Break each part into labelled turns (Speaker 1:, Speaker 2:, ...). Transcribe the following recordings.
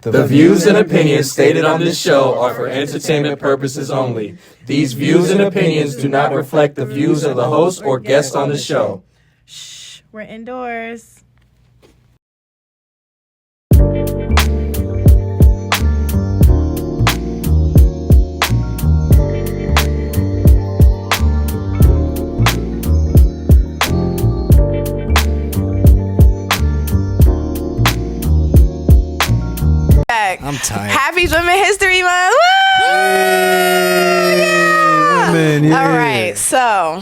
Speaker 1: The views and opinions stated on this show are for entertainment purposes only. These views and opinions do not reflect the views of the host or guests on the show.
Speaker 2: Shh, we're indoors.
Speaker 3: I'm tired.
Speaker 2: Happy Women History Month. Woo! Yeah!
Speaker 4: Women, yeah.
Speaker 2: All right, so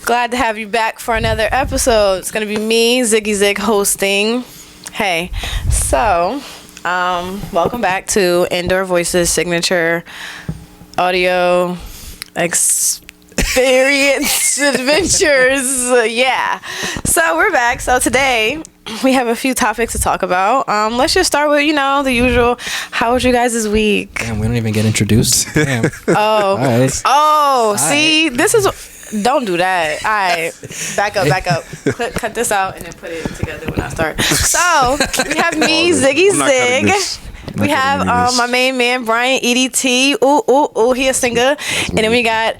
Speaker 2: glad to have you back for another episode. It's gonna be me, Ziggy Zig, hosting. Hey, so welcome back to Indoor Voices Signature Audio Experience Adventures. Yeah, so we're back. So today we have a few topics to talk about. Let's just start with, the usual. How was you guys this week?
Speaker 3: Damn, we don't even get introduced. Damn.
Speaker 2: Oh,
Speaker 3: Right.
Speaker 2: See, this is. Don't do that. All right, back up. Cut this out and then put it together when I start. So we have me, Ziggy Zig. We have my main man, Bryant EDT. Ooh, he a singer. And then we got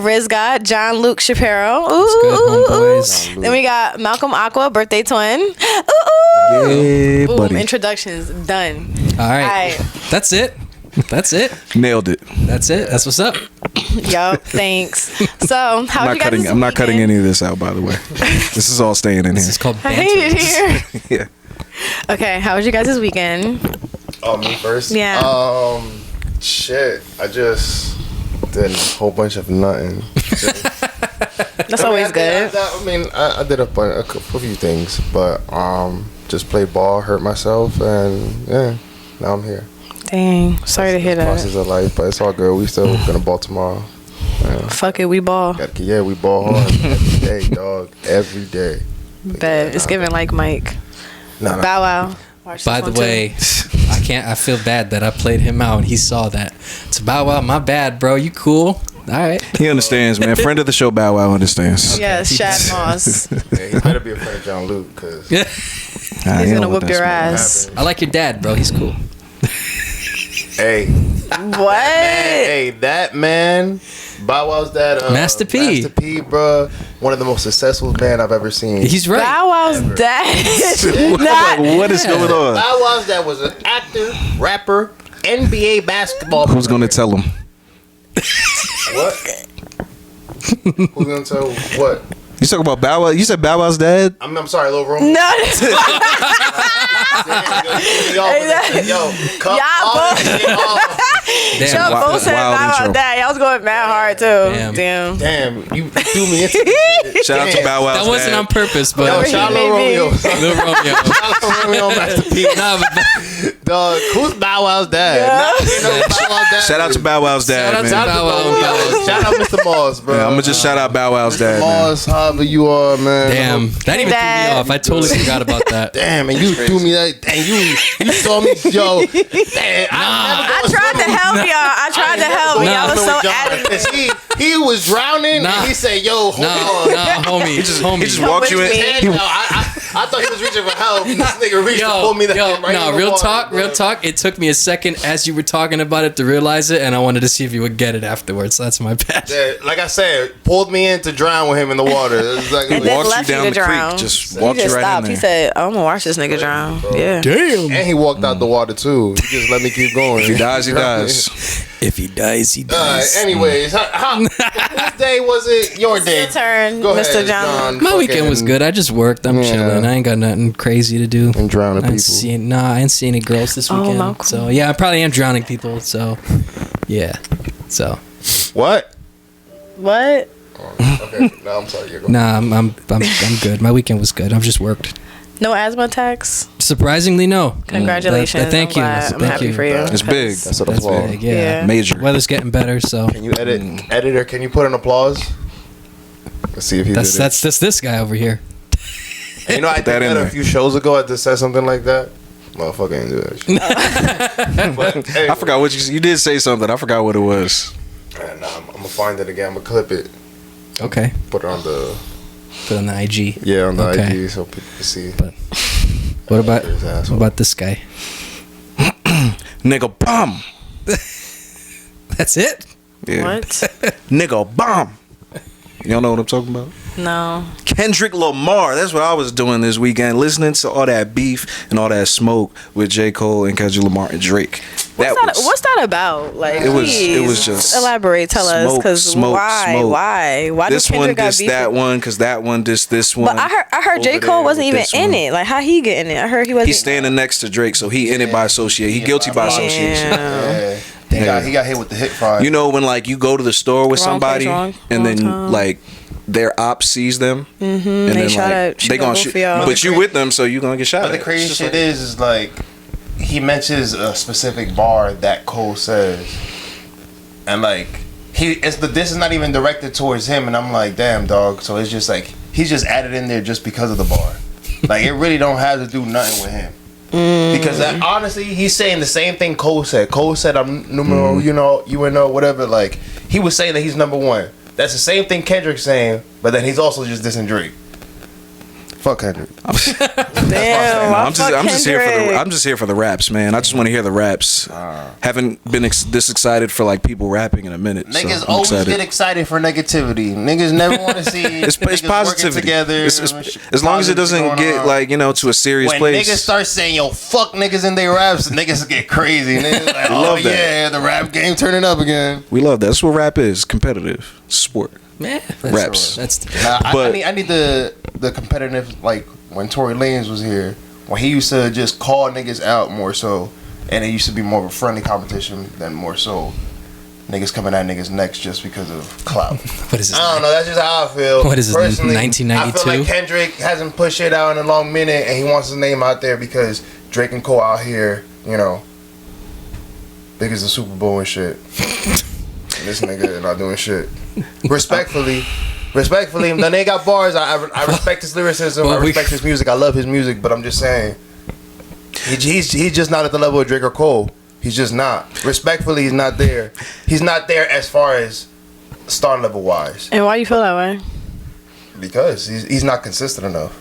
Speaker 2: Riz got Johnluke Chapparro. Ooh. Then we got Malcolm Aqua, birthday twin. Ooh.
Speaker 4: Yay,
Speaker 2: Boom,
Speaker 4: buddy.
Speaker 2: introductions done.
Speaker 3: All right. That's it.
Speaker 4: Nailed it.
Speaker 3: That's it. That's what's up.
Speaker 2: Yup, thanks. So, how you guys?
Speaker 4: I'm not cutting any of this out, by the way. This is all staying in
Speaker 3: This
Speaker 4: here.
Speaker 3: is called
Speaker 2: I
Speaker 3: banter.
Speaker 2: hate it here.
Speaker 4: Yeah.
Speaker 2: Okay, how was you guys this weekend?
Speaker 5: Oh, me first?
Speaker 2: Yeah.
Speaker 5: Shit. I just did a whole bunch of nothing.
Speaker 2: That's always good.
Speaker 5: I did a few things, but just played ball, hurt myself, and yeah, now I'm here.
Speaker 2: Dang, sorry to hear
Speaker 5: Process
Speaker 2: that.
Speaker 5: of life, but it's all good. We still gonna ball tomorrow.
Speaker 2: Fuck it, we ball.
Speaker 5: Yeah, we ball hard every day, dog. Every day.
Speaker 2: Bet it's giving like Mike.
Speaker 5: No.
Speaker 2: Bow Wow. Watch
Speaker 3: By
Speaker 2: this
Speaker 3: the
Speaker 2: one,
Speaker 3: way, I feel bad that I played him out and he saw that. It's Bow Wow, my bad, bro. You cool? All right.
Speaker 4: He understands, man. Friend of the show, Bow Wow understands.
Speaker 2: too. Yes, Shad Moss.
Speaker 5: Yeah, he better be a friend of Johnluke, cause
Speaker 3: Yeah.
Speaker 2: He's gonna whoop your ass.
Speaker 3: I like your dad, bro. He's cool.
Speaker 5: hey,
Speaker 2: What?
Speaker 5: hey, that man, Bow Wow's dad,
Speaker 3: Master P.
Speaker 5: Master P, bro, one of the most successful men I've ever seen.
Speaker 3: He's right.
Speaker 2: Bow Wow's dad.
Speaker 4: What is going on?
Speaker 5: Bow Wow's dad was an actor, rapper, NBA basketball player.
Speaker 4: Who's going to tell him?
Speaker 5: What? Who's gonna tell what?
Speaker 4: You talking about Bow Wow? You said Bow Wow's dad?
Speaker 5: I'm sorry, Lil Roman.
Speaker 2: No.
Speaker 5: Yo, cut
Speaker 2: Y'all
Speaker 5: all
Speaker 2: both-
Speaker 5: that shit off.
Speaker 2: Y'all
Speaker 4: Wow-
Speaker 2: both said
Speaker 4: wild
Speaker 2: Bow Wow's
Speaker 4: intro.
Speaker 2: dad. Y'all was going mad hard too.
Speaker 3: Damn.
Speaker 5: Damn, you threw me into this shit.
Speaker 4: Shout out to
Speaker 5: Damn.
Speaker 4: Bow Wow's
Speaker 3: That wasn't
Speaker 4: dad.
Speaker 3: on purpose,
Speaker 5: Yo,
Speaker 3: but
Speaker 5: shout out
Speaker 2: Maybe.
Speaker 5: Lil Romeo.
Speaker 3: Lil Romeo.
Speaker 5: Shout out Lil Romeo, Master P.
Speaker 3: Nah, but
Speaker 5: Dog, who's Bow Wow's dad? Nah, you know who Bow Wow's dad
Speaker 4: Shout out
Speaker 5: is.
Speaker 4: to Bow Wow's
Speaker 3: Shout
Speaker 4: dad,
Speaker 3: out to
Speaker 4: man.
Speaker 3: Bow Wow.
Speaker 5: Shout out Mr. Moss, bro.
Speaker 4: Yeah, I'm going to just shout out Bow Wow's dad, man.
Speaker 5: Moss, however you are, man.
Speaker 3: damn, that even threw
Speaker 2: Dad.
Speaker 3: me off. I totally forgot about that.
Speaker 5: Damn, and you threw me that, and you saw me, yo. Damn,
Speaker 2: I tried to help y'all. I tried to help.
Speaker 3: Nah.
Speaker 2: Y'all was so
Speaker 5: adamant.
Speaker 2: adamant.
Speaker 5: He was drowning,
Speaker 3: Nah.
Speaker 5: and he said, yo, hold on.
Speaker 3: Nah, homie.
Speaker 4: He just
Speaker 2: Come
Speaker 4: walked you
Speaker 2: with
Speaker 4: in.
Speaker 2: me.
Speaker 5: I thought he was reaching for help. This nigga reached to pull me the hand right in the
Speaker 3: real
Speaker 5: water,
Speaker 3: talk. It took me a second as you were talking about it to realize it, and I wanted to see if you would get it afterwards. So that's my bad.
Speaker 5: Yeah, like I said, pulled me in to drown with him in the water. Exactly
Speaker 2: And then
Speaker 4: Walked you
Speaker 2: left you
Speaker 4: down
Speaker 2: to
Speaker 4: the
Speaker 2: drown.
Speaker 4: creek. Just
Speaker 2: He
Speaker 4: walked you
Speaker 2: just
Speaker 4: right
Speaker 2: stopped.
Speaker 4: in
Speaker 2: He
Speaker 4: there.
Speaker 2: said, I'm gonna watch this nigga drown. Yeah.
Speaker 3: Damn.
Speaker 5: And he walked out the water too. He just let me keep going.
Speaker 4: If he dies, he dies.
Speaker 3: If he dies, he dies.
Speaker 5: Anyways, whose day was it? Your day.
Speaker 2: Your turn,
Speaker 5: Go
Speaker 2: Mr.
Speaker 5: ahead,
Speaker 2: John.
Speaker 3: My weekend was good. I just worked. I'm
Speaker 5: Yeah.
Speaker 3: chilling. I ain't got nothing crazy to do.
Speaker 5: And drowning
Speaker 3: I
Speaker 5: people.
Speaker 3: ain't seen any girls this
Speaker 2: Oh,
Speaker 3: weekend.
Speaker 2: Malcolm.
Speaker 3: So yeah, I probably am drowning people. So yeah. So
Speaker 5: What?
Speaker 2: What?
Speaker 5: Okay, no, I'm sorry. You're going.
Speaker 3: nah, I'm good. My weekend was good. I've just worked.
Speaker 2: No asthma attacks?
Speaker 3: Surprisingly, no.
Speaker 2: Congratulations.
Speaker 3: Thank you.
Speaker 2: I'm glad. I'm
Speaker 3: Thank
Speaker 2: happy
Speaker 3: you.
Speaker 2: for you.
Speaker 4: It's big.
Speaker 5: That's what
Speaker 3: That's
Speaker 5: applause.
Speaker 3: big. Yeah.
Speaker 2: Yeah.
Speaker 4: Major.
Speaker 3: Weather's getting better. So
Speaker 5: Can you editor? Can you put an applause? Let's see if he
Speaker 3: that's
Speaker 5: did it.
Speaker 3: that's this guy over here.
Speaker 5: And you know, I did
Speaker 4: that in
Speaker 5: that a
Speaker 4: there.
Speaker 5: few shows ago. I just said something like that. Motherfucker ain't do that shit. But, hey,
Speaker 4: I forgot what you did say something. I forgot what it was.
Speaker 5: Man, nah, I'm gonna find it again. I'm gonna clip it.
Speaker 3: Okay.
Speaker 5: Put it on the
Speaker 3: Put on the IG.
Speaker 5: on the
Speaker 3: Okay.
Speaker 5: IG so people can see.
Speaker 3: But what about
Speaker 5: His asshole.
Speaker 3: this guy?
Speaker 4: Nigga bomb.
Speaker 3: That's it?
Speaker 4: Yeah.
Speaker 2: What?
Speaker 4: Nigga bomb. Y'all know what I'm talking about?
Speaker 2: No.
Speaker 4: Kendrick Lamar. That's what I was doing this weekend, listening to all that beef and all that smoke with J. Cole and Kendrick Lamar and Drake.
Speaker 2: What's that about? Like,
Speaker 4: it was
Speaker 2: please
Speaker 4: just
Speaker 2: elaborate. Tell us, because why? Why
Speaker 4: this
Speaker 2: do Kendrick
Speaker 4: one
Speaker 2: got
Speaker 4: dissed
Speaker 2: beef?
Speaker 4: that one because that one dissed this one.
Speaker 2: But I heard J. Cole wasn't even in it. Like, how he get in it? I heard he wasn't.
Speaker 4: He's standing next to Drake, so he in it by association. He guilty by association.
Speaker 5: Yeah. He got hit with the hit fire.
Speaker 4: You know when like you go to the store with
Speaker 2: Wrong place,
Speaker 4: somebody
Speaker 2: wrong
Speaker 4: and then
Speaker 2: time.
Speaker 4: like their op sees them and then like they gonna shoot, but you with them, so you gonna get shot.
Speaker 5: But the crazy shit is like he mentions a specific bar that Cole says, and like this is not even directed towards him, and I'm like, damn dog. So it's just like he's just added in there just because of the bar. Like it really don't have to do nothing with him. Because honestly, he's saying the same thing Cole said. Cole said, "I'm numero, whatever." Like he was saying that he's number one. That's the same thing Kendrick's saying, but then he's also just dissing Drake. Fuck Kendrick.
Speaker 2: Damn,
Speaker 4: I'm just here for the raps, man. I just want to hear the raps. Haven't been this excited for like people rapping in a minute.
Speaker 5: Niggas
Speaker 4: so
Speaker 5: always get excited for negativity. Niggas never want to see
Speaker 4: it's positivity
Speaker 5: together.
Speaker 4: As long as it doesn't get like to a serious
Speaker 5: when
Speaker 4: place.
Speaker 5: Niggas start saying yo fuck niggas in their raps, niggas get crazy. Niggas like,
Speaker 4: love that.
Speaker 5: Yeah, the rap game turning up again.
Speaker 4: We love that. That's what rap is. Competitive sport.
Speaker 3: Yeah,
Speaker 4: Raps.
Speaker 5: I need the competitive, like when Tory Lanez was here, when he used to just call niggas out more so, and it used to be more of a friendly competition than more so niggas coming at niggas next just because of clout.
Speaker 3: What is this?
Speaker 5: I don't know. That's just how I feel.
Speaker 3: What is this?
Speaker 5: Personally,
Speaker 3: 1992.
Speaker 5: I feel like Kendrick hasn't pushed shit out in a long minute, and he wants his name out there because Drake and Cole out here, big as the Super Bowl and shit. And this nigga not doing shit. Respectfully, then they got bars. I respect his lyricism. I respect his music. I love his music, but I'm just saying, he's just not at the level of Drake or Cole. He's just not. Respectfully, he's not there. He's not there as far as star level wise.
Speaker 2: And why you feel that way?
Speaker 5: Because he's not consistent enough.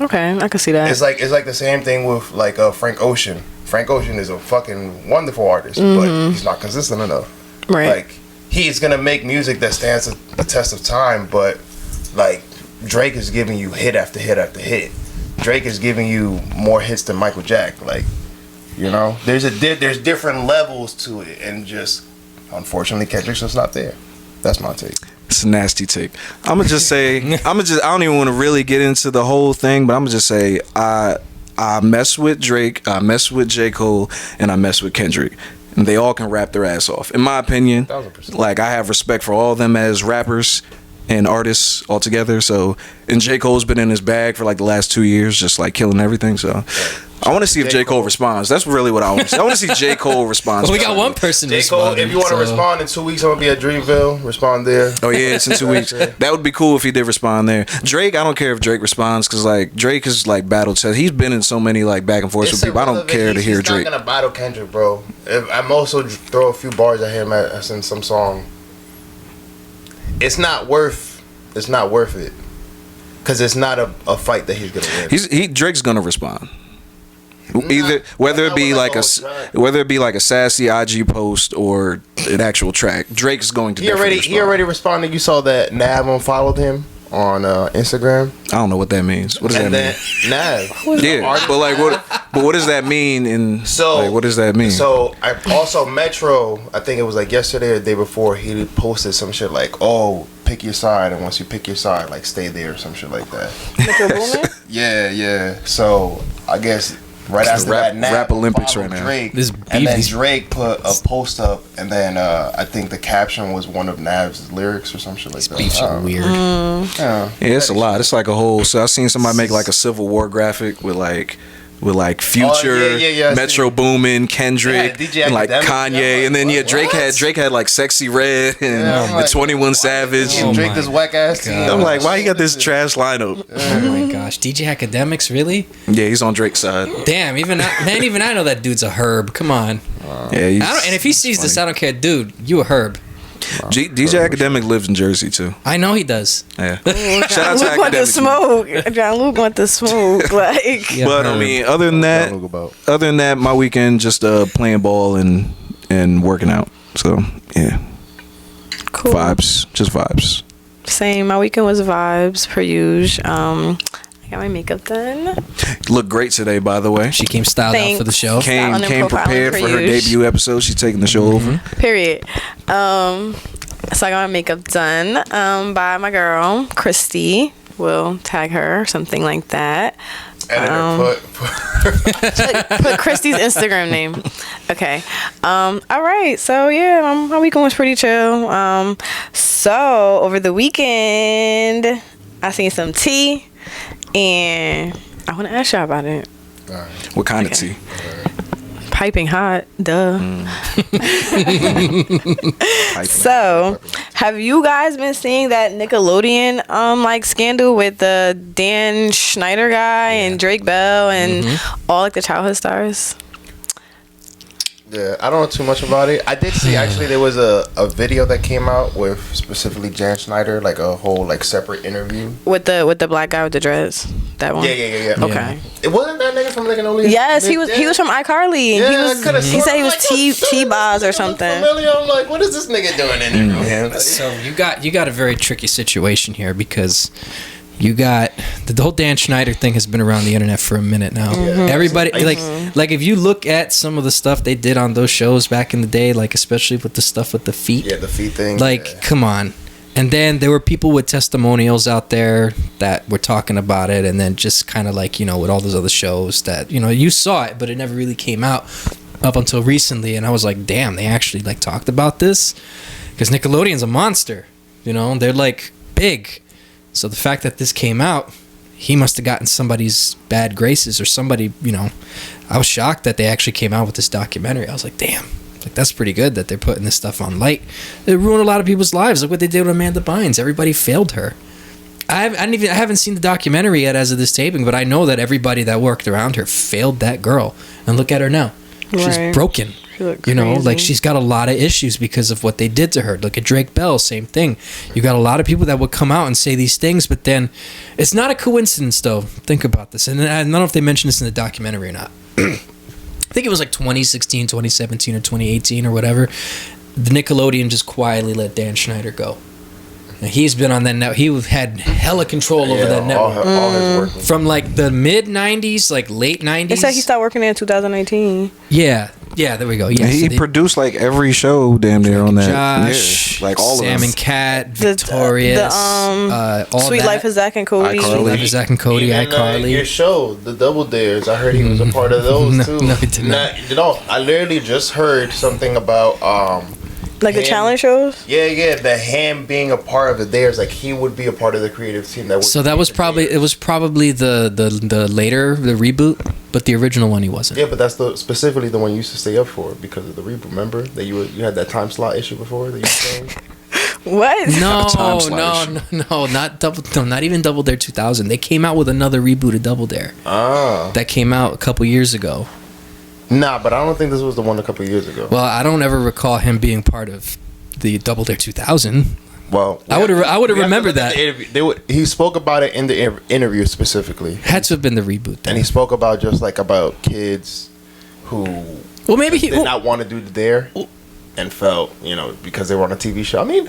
Speaker 2: Okay, I can see that.
Speaker 5: It's like the same thing with like Frank Ocean. Frank Ocean is a fucking wonderful artist, but he's not consistent enough.
Speaker 2: Right.
Speaker 5: Like he's gonna make music that stands the test of time, but like Drake is giving you hit after hit after hit. Drake is giving you more hits than Michael Jack. Like, there's different levels to it, and just unfortunately Kendrick's just not there. That's my take.
Speaker 4: It's a nasty take. I'ma just say I don't even want to really get into the whole thing, but I'ma just say I mess with Drake, I mess with J. Cole, and I mess with Kendrick. And they all can rap their ass off. In my opinion, 1000%. Like I have respect for all of them as rappers and artists altogether. So, and J. Cole's been in his bag for like the last 2 years, just like killing everything. So, I want to see if J. Cole responds. That's really what I want to see. I want to see J. Cole respond.
Speaker 3: Well, we got one person
Speaker 5: J. Cole, if you want to respond in 2 weeks, I'm going to be at Dreamville. Respond there.
Speaker 4: Oh, yeah, it's in 2 weeks. That would be cool if he did respond there. Drake, I don't care if Drake responds because, like, Drake is, like, battle test. He's been in so many, like, back and forth with people. I don't care to hear Drake.
Speaker 5: He's not going to battle Kendrick, bro. I'm also throw a few bars at him as in some song. It's not worth it. Because it's not a fight that he's going to win.
Speaker 4: Drake's going to respond. Either whether it be like a sassy IG post or an actual track, Drake's going to. He
Speaker 5: already responded. You saw that Nav unfollowed him on Instagram.
Speaker 4: I don't know what that means. What does that mean?
Speaker 5: Nav.
Speaker 4: Yeah, but like what? But what does that mean? What does that mean?
Speaker 5: So I also Metro. I think it was like yesterday or the day before. He posted some shit like, "Oh, pick your side, and once you pick your side, like stay there," or some shit like that.
Speaker 2: Metro Boomin?
Speaker 5: Yeah. So I guess. Right after that,
Speaker 4: rap Olympics right now.
Speaker 5: Drake, and then Drake put a post up, and then I think the caption was one of Nav's lyrics or some shit like that.
Speaker 3: Beefs are weird.
Speaker 4: Yeah, it's a lot. It's like a whole. So I seen somebody make like a Civil War graphic with Future, Metro Boomin, Kendrick, and like Kanye, and then Drake had like Sexy Red and the 21 Savage.
Speaker 5: Drake this whack ass team.
Speaker 4: I'm like, why you got this trash lineup?
Speaker 3: Oh my gosh, DJ Academics, really?
Speaker 4: Yeah, he's on Drake's side.
Speaker 3: Damn, even I know that dude's a herb. Come on.
Speaker 4: Yeah,
Speaker 3: and if he sees this, I don't care, dude. You a herb.
Speaker 4: DJ Academic lives in Jersey too.
Speaker 3: I know he does.
Speaker 4: Yeah.
Speaker 2: Shout out to John Luke want the smoke. John Luke want the smoke. Like,
Speaker 3: Yeah,
Speaker 4: But I mean, other than that, my weekend just playing ball and working out. So yeah,
Speaker 2: cool.
Speaker 4: Vibes, just vibes.
Speaker 2: Same. My weekend was vibes per usual. I got my makeup done.
Speaker 4: Look great today, by the way.
Speaker 3: She came styled out for the show.
Speaker 4: Came prepared for her debut episode. She's taking the show over.
Speaker 2: Period. So I got my makeup done by my girl Christy. We'll tag her, something like that. Put Christy's Instagram name. Okay. All right. So yeah, my weekend was pretty chill. So over the weekend, I seen some tea, and I want to ask y'all about it.
Speaker 4: What kind of tea?
Speaker 2: Piping hot, duh. So, have you guys been seeing that Nickelodeon like scandal with the Dan Schneider guy and Drake Bell and all like the childhood stars?
Speaker 5: Yeah, I don't know too much about it. I did see actually there was a video that came out with specifically Jan Schneider, like a whole like separate interview
Speaker 2: with the black guy with the dreads. That one.
Speaker 5: Yeah.
Speaker 2: Okay.
Speaker 5: It wasn't that nigga from Nickelodeon.
Speaker 2: Yes, he was from iCarly.
Speaker 5: Yeah,
Speaker 2: he said he was T-Boz or something.
Speaker 5: Familiar. I'm like, what is this nigga doing in there, man?
Speaker 3: So you got a very tricky situation here because you got the whole Dan Schneider thing has been around the internet for a minute now. Everybody like if you look at some of the stuff they did on those shows back in the day, like especially with the stuff with the feet.
Speaker 5: Yeah, the feet thing.
Speaker 3: Like, come on. And then there were people with testimonials out there that were talking about it, and then just kind of like, with all those other shows that, you saw it, but it never really came out up until recently. And I was like, damn, they actually like talked about this? Because Nickelodeon's a monster, they're like big. So the fact that this came out, he must have gotten somebody's bad graces or somebody, I was shocked that they actually came out with this documentary. I was like, damn, like that's pretty good that they're putting this stuff on light. It ruined a lot of people's lives. Look what they did with Amanda Bynes. Everybody failed her. I haven't seen the documentary yet as of this taping, but I know that everybody that worked around her failed that girl. And look at her now. She's broken. Like she's got a lot of issues because of what they did to her. Look at Drake Bell, same thing. You got a lot of people that would come out and say these things, but then it's not a coincidence though. Think about this. And I don't know if they mentioned this in the documentary or not. I think it was like 2016, 2017 or 2018 or whatever. The Nickelodeon just quietly let Dan Schneider go. Now, he's been on that network. He had hella control over that network.
Speaker 5: All his work.
Speaker 3: From like the mid 90s, like late 90s.
Speaker 2: They said he started working there in 2019.
Speaker 3: Yeah, there we go. Yeah,
Speaker 4: he produced like every show damn near on that.
Speaker 3: Josh,
Speaker 4: like all
Speaker 3: Sam
Speaker 4: of them.
Speaker 3: and Cat, Victorious, all
Speaker 2: Sweet Life of Zach and Cody.
Speaker 3: Sweet Life of Zach and Cody, iCarly.
Speaker 5: Your show, the Double Dares. I heard he was a part of those too.
Speaker 3: No, he did not.
Speaker 5: I literally just heard something about
Speaker 2: like the challenge shows.
Speaker 5: Yeah, the him being a part of the Dares, like he would be a part of the creative team.
Speaker 3: So that was probably the later the reboot, but the original one he wasn't.
Speaker 5: Yeah, but that's specifically the one you used to stay up for because of the reboot. Remember that you had that time slot issue before that you were saying.
Speaker 2: What?
Speaker 3: No, not even Double Dare 2000. They came out with another reboot of Double Dare. That came out a couple years ago.
Speaker 5: Nah, but I don't think this was the one a couple years ago.
Speaker 3: Well, I don't ever recall him being part of the Double Dare 2000.
Speaker 5: Well,
Speaker 3: I would have remembered that.
Speaker 5: He spoke about it in the interview specifically.
Speaker 3: Had to have been the reboot. Then.
Speaker 5: And he spoke about just like about kids who
Speaker 3: maybe he
Speaker 5: did not want to do the Dare and felt, because they were on a TV show. I mean,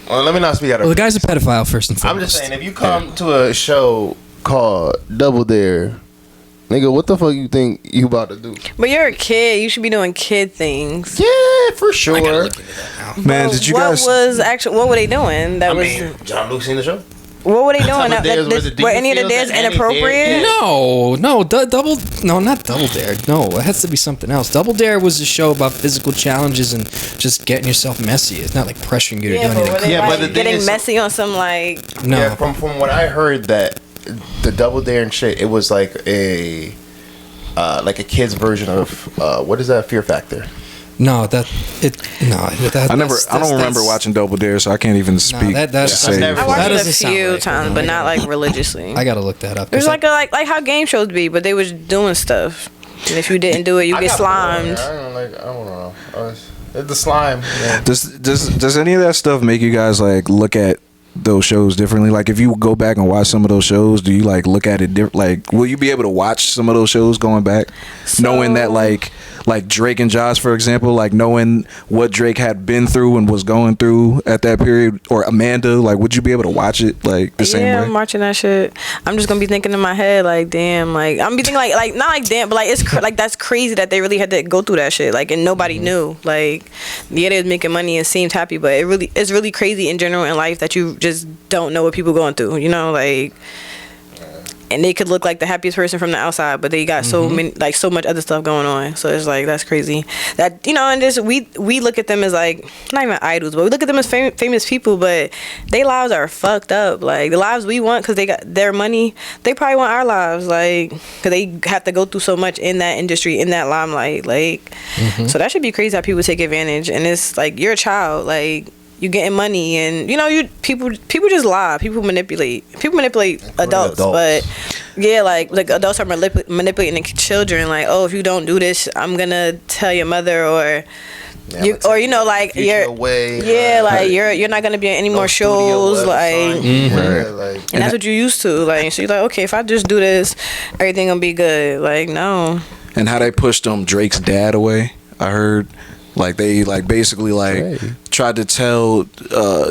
Speaker 5: well, let me not speak out of.
Speaker 3: Well, the guy's a pedophile first and foremost.
Speaker 5: I'm just saying, if you come to a show called Double Dare, nigga, what the fuck you think you about to do?
Speaker 2: But you're a kid. You should be doing kid things.
Speaker 5: Yeah, for sure.
Speaker 3: I gotta look into that now.
Speaker 4: Man, did you guys?
Speaker 2: What were they doing?
Speaker 5: Johnluke seen the show?
Speaker 2: What were they doing? Were any of the dares inappropriate?
Speaker 3: No, not Double Dare. No, it has to be something else. Double Dare was a show about physical challenges and just getting yourself messy. It's not like pressuring you to do anything.
Speaker 2: But the getting messy on some like.
Speaker 3: No.
Speaker 5: Yeah, from what I heard that the Double Dare and shit, it was like a kid's version of what is that? Fear Factor.
Speaker 3: I don't
Speaker 4: remember watching Double Dare, so I can't even speak.
Speaker 2: I watched it a few times, but not like religiously.
Speaker 3: I gotta look that up.
Speaker 2: It was like how game shows be, but they was doing stuff, and if you didn't do it, you get slimed.
Speaker 5: I don't know. The slime. Man.
Speaker 4: Does any of that stuff make you guys like look at those shows differently? Like, if you go back and watch some of those shows, do you like look at it different? Like, will you be able to watch some of those shows going back, knowing that like Drake and Josh, for example, like knowing what Drake had been through and was going through at that period, or Amanda, like, would you be able to watch it like the same way?
Speaker 2: Yeah, I'm watching that shit. I'm just gonna be thinking in my head like, damn, like I'm be thinking like not like damn, but like it's like that's crazy that they really had to go through that shit, like, and nobody knew. Like, yeah, they was making money and seemed happy, but it's really crazy in general in life that you just don't know what people going through, you know, like. And they could look like the happiest person from the outside, but they got so many, like, so much other stuff going on. So it's like, that's crazy. That, you know, and just we look at them as like not even idols, but we look at them as famous people, but their lives are fucked up. Like, the lives we want because they got their money, they probably want our lives, like, because they have to go through so much in that industry, in that limelight, like. So that should be crazy how people take advantage. And it's like, you're a child, like. You getting money, and you know, people just lie. People manipulate adults, but yeah, like adults are manipulating the children. Like, oh, if you don't do this, I'm gonna tell your mother, or you know, like you're like you're not gonna be in any more shows, like, and that's what you used to, like. So you're like, okay, if I just do this, everything gonna be good. Like, no.
Speaker 4: And how they pushed Drake's dad away, I heard. Like, they like basically like tried to tell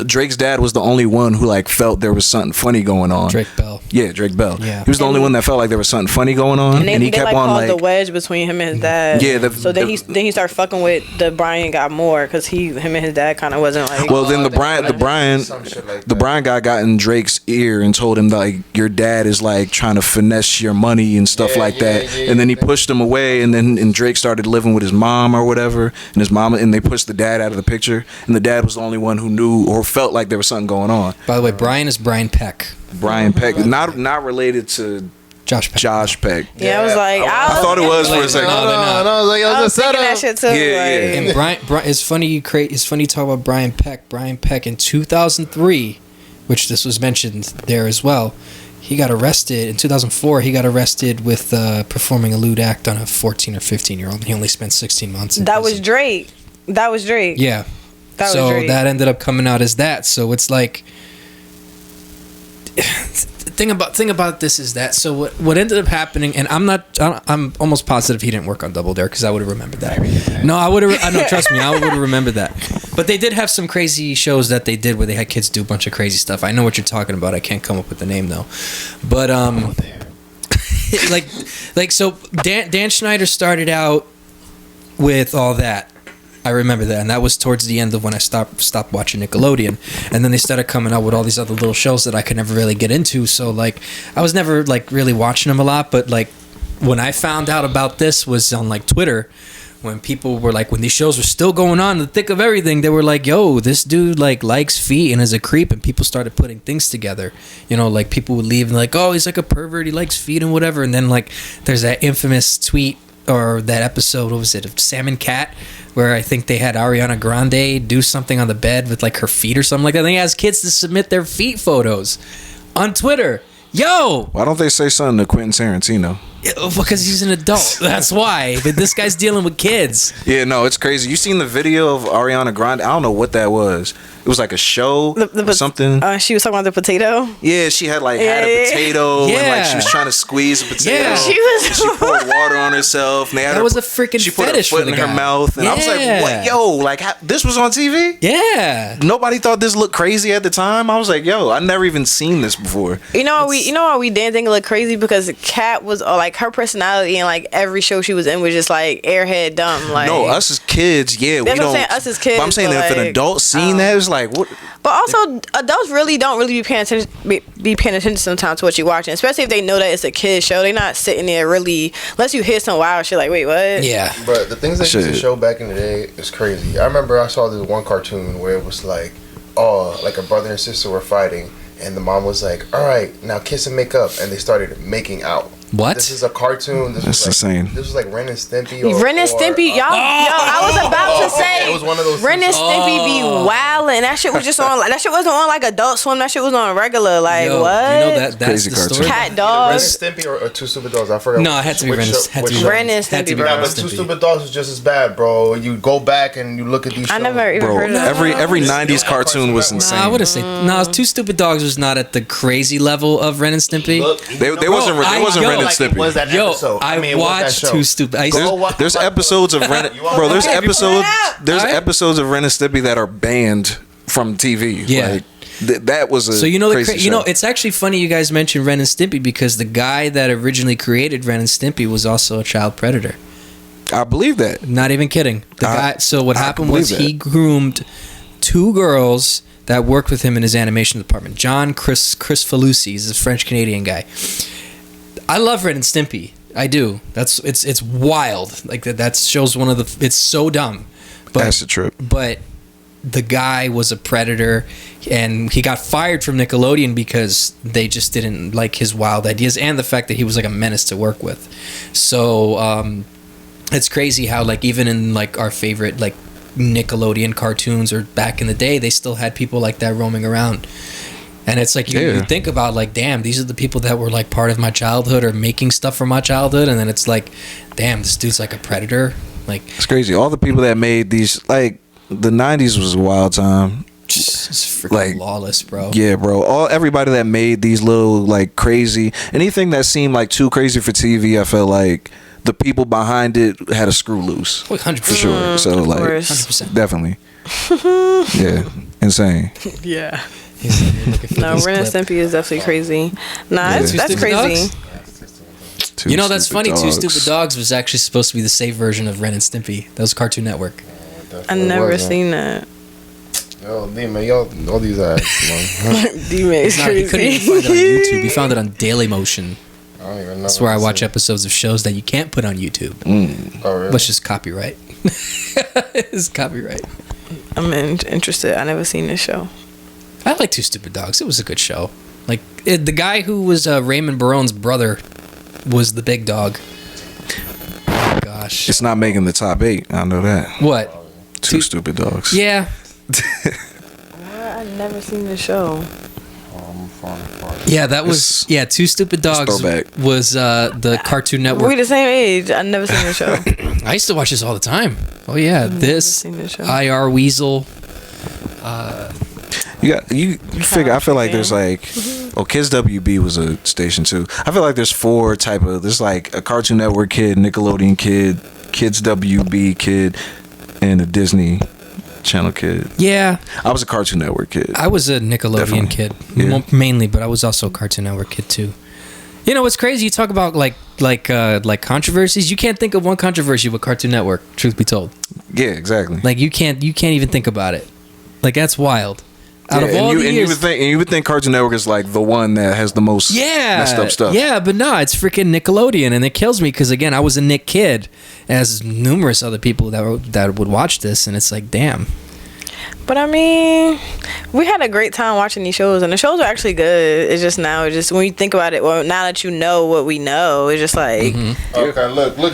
Speaker 4: Drake's dad was the only one who like felt there was something funny going on.
Speaker 3: Drake Bell.
Speaker 4: Yeah, Drake Bell.
Speaker 3: Yeah.
Speaker 4: He was the only one that felt like there was something funny going on, and he kept
Speaker 2: like,
Speaker 4: on
Speaker 2: caused
Speaker 4: like
Speaker 2: the wedge between him and his dad.
Speaker 4: Yeah.
Speaker 2: So then he started fucking with the Bryant got more because him and his dad kind of wasn't like.
Speaker 4: Well, then the Bryant guy got in Drake's ear and told him that, like, your dad is like trying to finesse your money and stuff like that. And then he pushed him away, and Drake started living with his mom or whatever, and his mom, and they pushed the dad out of the picture, and the dad was the only one who knew or felt like there was something going on.
Speaker 3: By the way, Brian is Brian Peck.
Speaker 4: Brian Peck, not related to
Speaker 3: Josh Peck.
Speaker 2: Yeah, I was like,
Speaker 4: I thought it was for a second.
Speaker 5: No, I was like,
Speaker 2: I was thinking that shit too.
Speaker 4: Yeah.
Speaker 3: And Brian, it's funny you talk about Brian Peck. Brian Peck in 2003, which this was mentioned there as well. He got arrested in 2004. He got arrested with performing a lewd act on a 14 or 15-year-old. He only spent 16 months.
Speaker 2: That was Drake.
Speaker 3: Yeah.
Speaker 2: So
Speaker 3: that ended up coming out as that. So it's like, thing about this is that, so what ended up happening, and I'm almost positive he didn't work on Double Dare, because I would have remembered that. No, I would have. No, trust me, I would have remembered that. But they did have some crazy shows that they did where they had kids do a bunch of crazy stuff. I know what you're talking about. I can't come up with the name though. But like so Dan Schneider started out with all that. I remember that, and that was towards the end of when I stopped watching Nickelodeon, and then they started coming out with all these other little shows that I could never really get into. So like, I was never like really watching them a lot, but like when I found out about this was on like Twitter, when people were like, when these shows were still going on in the thick of everything, they were like, yo, this dude like likes feet and is a creep, and people started putting things together. You know, like people would leave and like, oh, he's like a pervert, he likes feet and whatever, and then like there's that infamous tweet or that episode, what was it, of Sam and Cat, where I think they had Ariana Grande do something on the bed with like her feet or something like that. And they asked kids to submit their feet photos on Twitter. Yo!
Speaker 4: Why don't they say something to Quentin Tarantino?
Speaker 3: Because he's an adult. That's why. But this guy's dealing with kids.
Speaker 4: Yeah, no, it's crazy. You seen the video of Ariana Grande? I don't know what that was. It was like a show or something.
Speaker 2: She was talking about the potato.
Speaker 4: Yeah, she had like had a potato and like she was trying to squeeze a potato.
Speaker 3: Yeah.
Speaker 4: She poured water on herself. And they had
Speaker 3: was a freaking
Speaker 4: she put
Speaker 3: fetish
Speaker 4: her foot
Speaker 3: for the
Speaker 4: in her
Speaker 3: guy.
Speaker 4: mouth, and I was like, "What, yo? Like this was on TV?
Speaker 3: Yeah.
Speaker 4: Nobody thought this looked crazy at the time. I was like, yo, I never even seen this before.
Speaker 2: You know what we didn't think it looked crazy, because Kat was like, her personality and like every show she was in was just like airhead dumb. Like,
Speaker 4: no, us as kids, yeah, we
Speaker 2: that's
Speaker 4: don't.
Speaker 2: what I'm saying, us as kids.
Speaker 4: But I'm saying that if an adult seen that, it's like what.
Speaker 2: But also, adults really don't really be paying attention sometimes to what you're watching, especially if they know that it's a kid's show. They're not sitting there really, unless you hear some wild shit like, wait, what?
Speaker 3: Yeah.
Speaker 5: But the things they used to show back in the day is crazy. I remember I saw this one cartoon where it was like, oh, like a brother and sister were fighting, and the mom was like, all right, now kiss and make up, and they started making out.
Speaker 3: What?
Speaker 5: This is a cartoon. This
Speaker 4: That's
Speaker 5: was like,
Speaker 4: insane.
Speaker 5: This was like Ren and Stimpy.
Speaker 2: Ren and Stimpy, y'all. I was about to say.
Speaker 5: It was one of those.
Speaker 2: Ren and Stimpy be wildin'. That shit was just on. That shit wasn't on like Adult Swim. That shit was on regular. Like
Speaker 3: Yo,
Speaker 2: what?
Speaker 3: You know that's
Speaker 4: Crazy
Speaker 3: the
Speaker 4: cartoon.
Speaker 3: story.
Speaker 2: Cat
Speaker 5: Ren and
Speaker 2: dogs.
Speaker 5: Stimpy or Two Stupid Dogs. I forgot.
Speaker 3: No, it had to be Ren and Stimpy.
Speaker 2: Ren and Stimpy, bro.
Speaker 5: Yeah, but Two Stupid Dogs is just as bad, bro. You go back and you look at these.
Speaker 2: I
Speaker 5: shows.
Speaker 2: never even
Speaker 4: Bro,
Speaker 2: heard of that.
Speaker 4: every '90s cartoon was insane.
Speaker 3: I would have said no. Two Stupid Dogs was not at the crazy level of Ren and Stimpy.
Speaker 5: Look,
Speaker 4: They wasn't Ren and
Speaker 5: It was
Speaker 4: Stimpy.
Speaker 5: that
Speaker 3: Yo,
Speaker 5: episode.
Speaker 3: I
Speaker 5: mean, it was that
Speaker 3: watched
Speaker 5: show.
Speaker 3: Two Stupid.
Speaker 4: There's episodes of Ren. Bro, there's
Speaker 2: Okay,
Speaker 4: episodes. There's
Speaker 3: Alright.
Speaker 4: episodes of Ren and Stimpy that are banned from TV.
Speaker 3: Yeah.
Speaker 4: Like, that was a
Speaker 3: So you know
Speaker 4: crazy show.
Speaker 3: it's actually funny you guys mentioned Ren and Stimpy because the guy that originally created Ren and Stimpy was also a child predator.
Speaker 4: I believe that.
Speaker 3: Not even kidding. The guy. So what
Speaker 4: I
Speaker 3: happened
Speaker 4: believe
Speaker 3: was he groomed 2 girls that worked with him in his animation department. Chris Falusi, he's a French Canadian guy. I love Ren and Stimpy. I do. It's wild. Like that shows one of the. It's so dumb. But,
Speaker 4: That's a trip.
Speaker 3: But the guy was a predator, and he got fired from Nickelodeon because they just didn't like his wild ideas and the fact that he was like a menace to work with. So it's crazy how like even in like our favorite like Nickelodeon cartoons or back in the day, they still had people like that roaming around. And it's like you think about like, damn, these are the people that were like part of my childhood or making stuff from my childhood, and then it's like, damn, this dude's like a predator. Like
Speaker 4: It's crazy. All the people that made these, like, the '90s was a wild time.
Speaker 3: it's freaking
Speaker 4: Like,
Speaker 3: lawless, bro.
Speaker 4: Yeah, bro. Everybody that made these little like crazy, anything that seemed like too crazy for TV, I felt like the people behind it had a screw loose
Speaker 3: 100%.
Speaker 4: for sure. So
Speaker 2: of
Speaker 4: like,
Speaker 2: course.
Speaker 3: 100%.
Speaker 4: definitely, yeah, insane.
Speaker 2: Yeah.
Speaker 3: Looking for
Speaker 2: No,
Speaker 3: this
Speaker 2: Ren and
Speaker 3: clip.
Speaker 2: Stimpy is definitely crazy. Nah,
Speaker 4: Yeah.
Speaker 2: that's
Speaker 3: Two Stupid
Speaker 2: crazy.
Speaker 3: Dogs? You know, that's funny. Two Stupid Dogs was actually supposed to be the safe version of Ren and Stimpy. That was Cartoon Network.
Speaker 2: I never seen that.
Speaker 5: Yo, man, y'all, all these ass.
Speaker 2: D-Man is
Speaker 3: Nah, he couldn't even find it on YouTube. He found it on Dailymotion.
Speaker 5: I don't even know.
Speaker 3: That's where I watch episodes of shows that you can't put on YouTube.
Speaker 5: Oh, really?
Speaker 3: Let's just copyright. It's copyright.
Speaker 2: I'm interested. I never seen this show.
Speaker 3: I like Two Stupid Dogs. It was a good show. Like the guy who was Raymond Barone's brother was the big dog. Oh, gosh.
Speaker 4: It's not making the top 8. I know that.
Speaker 3: What?
Speaker 4: Two Stupid Dogs.
Speaker 3: Yeah.
Speaker 2: I never seen this show.
Speaker 3: Yeah, that was Two Stupid Dogs
Speaker 4: throwback.
Speaker 3: was the Cartoon Network.
Speaker 2: We the same age. I never seen the show.
Speaker 3: I used to watch this all the time. Oh yeah, this
Speaker 2: seen this show.
Speaker 3: IR Weasel.
Speaker 4: You figure. I feel like there's like, Kids WB was a station too. I feel like there's 4 type of. There's like a Cartoon Network kid, Nickelodeon kid, Kids WB kid, and a Disney Channel kid.
Speaker 3: Yeah,
Speaker 4: I was a Cartoon Network kid.
Speaker 3: I was a Nickelodeon
Speaker 4: Definitely.
Speaker 3: kid,
Speaker 4: Yeah.
Speaker 3: mainly, but I was also a Cartoon Network kid too. You know what's crazy? You talk about like controversies. You can't think of one controversy with Cartoon Network. Truth be told,
Speaker 4: Yeah, exactly.
Speaker 3: like you can't even think about it. Like that's wild. Out of all the
Speaker 4: you
Speaker 3: years,
Speaker 4: would think Cartoon Network is like the one that has the most messed up stuff.
Speaker 3: Yeah, but no, it's freaking Nickelodeon, and it kills me because again, I was a Nick kid, as numerous other people that would watch this, and it's like, damn.
Speaker 2: But I mean, we had a great time watching these shows, and the shows are actually good. It's just now, when you think about it, well, now that you know what we know, it's just like,
Speaker 5: Okay, look at